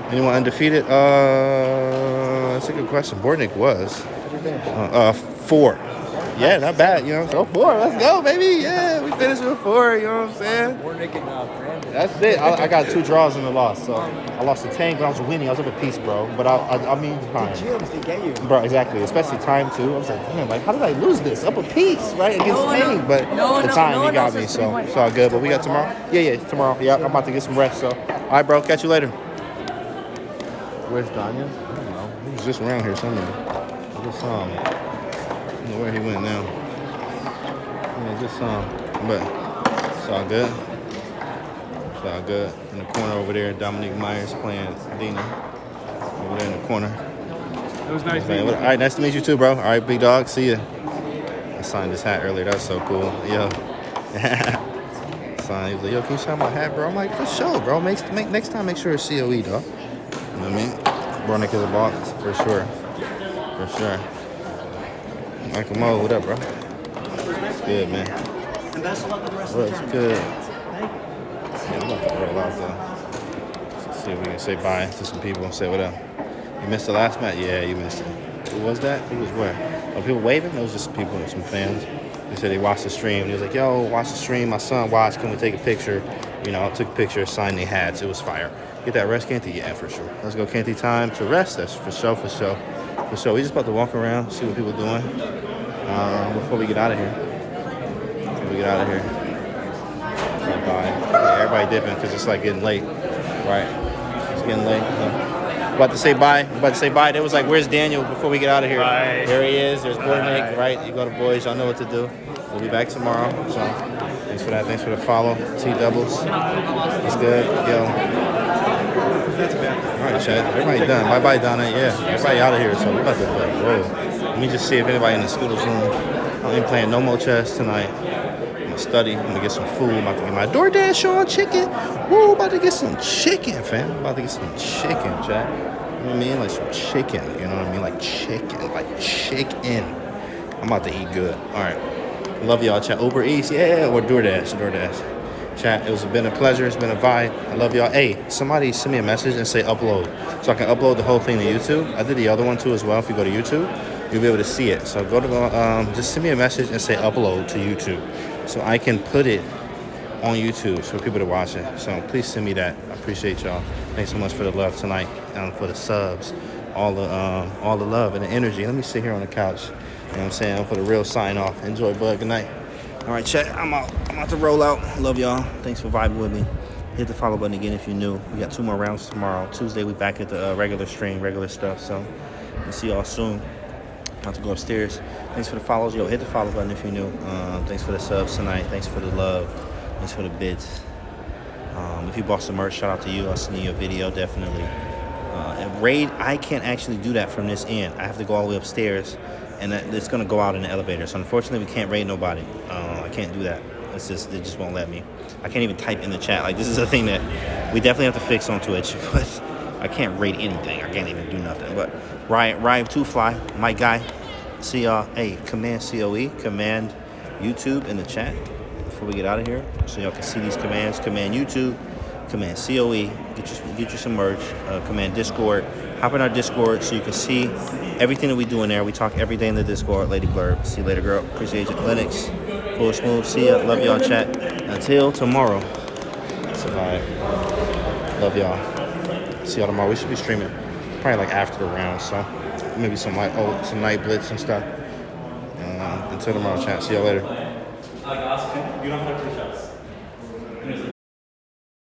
Anyone undefeated? That's a good question. Bordick was. 4. Yeah, not bad, you know. So 4, let's go, baby. Yeah, we finished with 4, you know what I'm saying? That's it. I got 2 draws and a loss. So I lost to Tank, but I was winning. I was up a piece, bro. But I mean, time. They get you. Bro, exactly. Especially time, too. I was like, damn, like, how did I lose this? Up a piece, right? Against Tank. But the time, he got me. So it's all good. But we got tomorrow? Yeah, tomorrow. Yeah, I'm about to get some rest. So, all right, bro. Catch you later. Where's Danya? I don't know. He's just around here somewhere. I just saw him. I don't know where he went now. Yeah, just saw him. But it's all good. It's all good. In the corner over there, Dominique Myers playing Dina. Over there in the corner. It was nice meeting you. All right, nice to meet you too, bro. All right, big dog. See ya. I signed this hat earlier. That's so cool. Yo. Signed. He was like, yo, can you sign my hat, bro? I'm like, for sure, bro. Next time, make sure it's COE, dog. You know what I mean? Bornick is a boss, for sure. For sure. Michael Mo, what up, bro? It's good, man. What's good? Yeah, I'm about to roll out, though. Let's see if we can say bye to some people and say what up. You missed the last match? Yeah, you missed it. Who was that? Who was where? Oh, people waving? It was just people, some fans. They said they watched the stream. He was like, yo, watch the stream. My son watched. Can we take a picture? You know, I took a picture, signed their hats. It was fire. Get that rest, Canty? Yeah, for sure. Let's go, Canty. Time to rest. That's for sure, for sure. For sure. We just about to walk around, see what people are doing before we get out of here. Before we get out of here. Bye. Yeah, everybody dipping because it's like getting late. Right. It's getting late. About to say bye. They was like, where's Daniel before we get out of here? Bye. There he is. There's Purblack, right? You go to boys. Y'all know what to do. We'll be back tomorrow. So thanks for that. Thanks for the follow. T-doubles. It's good. Yo. All right, Chad. Everybody done. Bye-bye, Donna. Yeah. Everybody out of here. So we're about to play. Whoa. Let me just see if anybody in the Scooters room. I ain't playing no more chess tonight. I'm gonna study. I'm gonna get some food. I'm about to get my DoorDash on chicken. Woo, about to get some chicken, fam. About to get some chicken, Chad. You know what I mean? Like some chicken. You know what I mean? Like chicken. Like chicken. I'm about to eat good. All right. Love y'all, chat. Uber Eats, yeah, or DoorDash. Chat, it's been a pleasure. It's been a vibe. I love y'all. Hey, somebody send me a message and say upload, so I can upload the whole thing to YouTube. I did the other one too as well. If you go to YouTube, you'll be able to see it. So go to just send me a message and say upload to YouTube, so I can put it on YouTube for people to watch it. So please send me that. I appreciate y'all. Thanks so much for the love tonight and for the subs, all the love and the energy. Let me sit here on the couch. You know what I'm saying? For the real sign off. Enjoy, bud. Good night. All right, chat. I'm out. I'm about to roll out. Love y'all. Thanks for vibing with me. Hit the follow button again if you're new. We got 2 more rounds tomorrow. Tuesday, we back at the regular stream, regular stuff. So we'll see y'all soon. About to go upstairs. Thanks for the follows. Yo, hit the follow button if you're new. Thanks for the subs tonight. Thanks for the love. Thanks for the bits. If you bought some merch, shout out to you. I'll send you a video, definitely. And Raid, I can't actually do that from this end. I have to go all the way upstairs, and it's going to go out in the elevator. So unfortunately, we can't raid nobody. I can't do that. It just won't let me. I can't even type in the chat. Like, this is a thing that we definitely have to fix on Twitch. But I can't raid anything. I can't even do nothing. But Ryan 2 Fly, my guy. See y'all. Hey, command COE, command YouTube in the chat before we get out of here, so y'all can see these commands. Command YouTube, command COE. Get you some merch. Command Discord. Hop in our Discord so you can see everything that we do in there. We talk every day in the Discord. Lady Blurb. See you later, girl. Appreciate you. Linux. Full smooth. See ya. Love y'all, chat. Until tomorrow. Survive. Love y'all. See y'all tomorrow. We should be streaming probably like after the round, so maybe some night blitz and stuff. Until tomorrow, chat. See y'all later.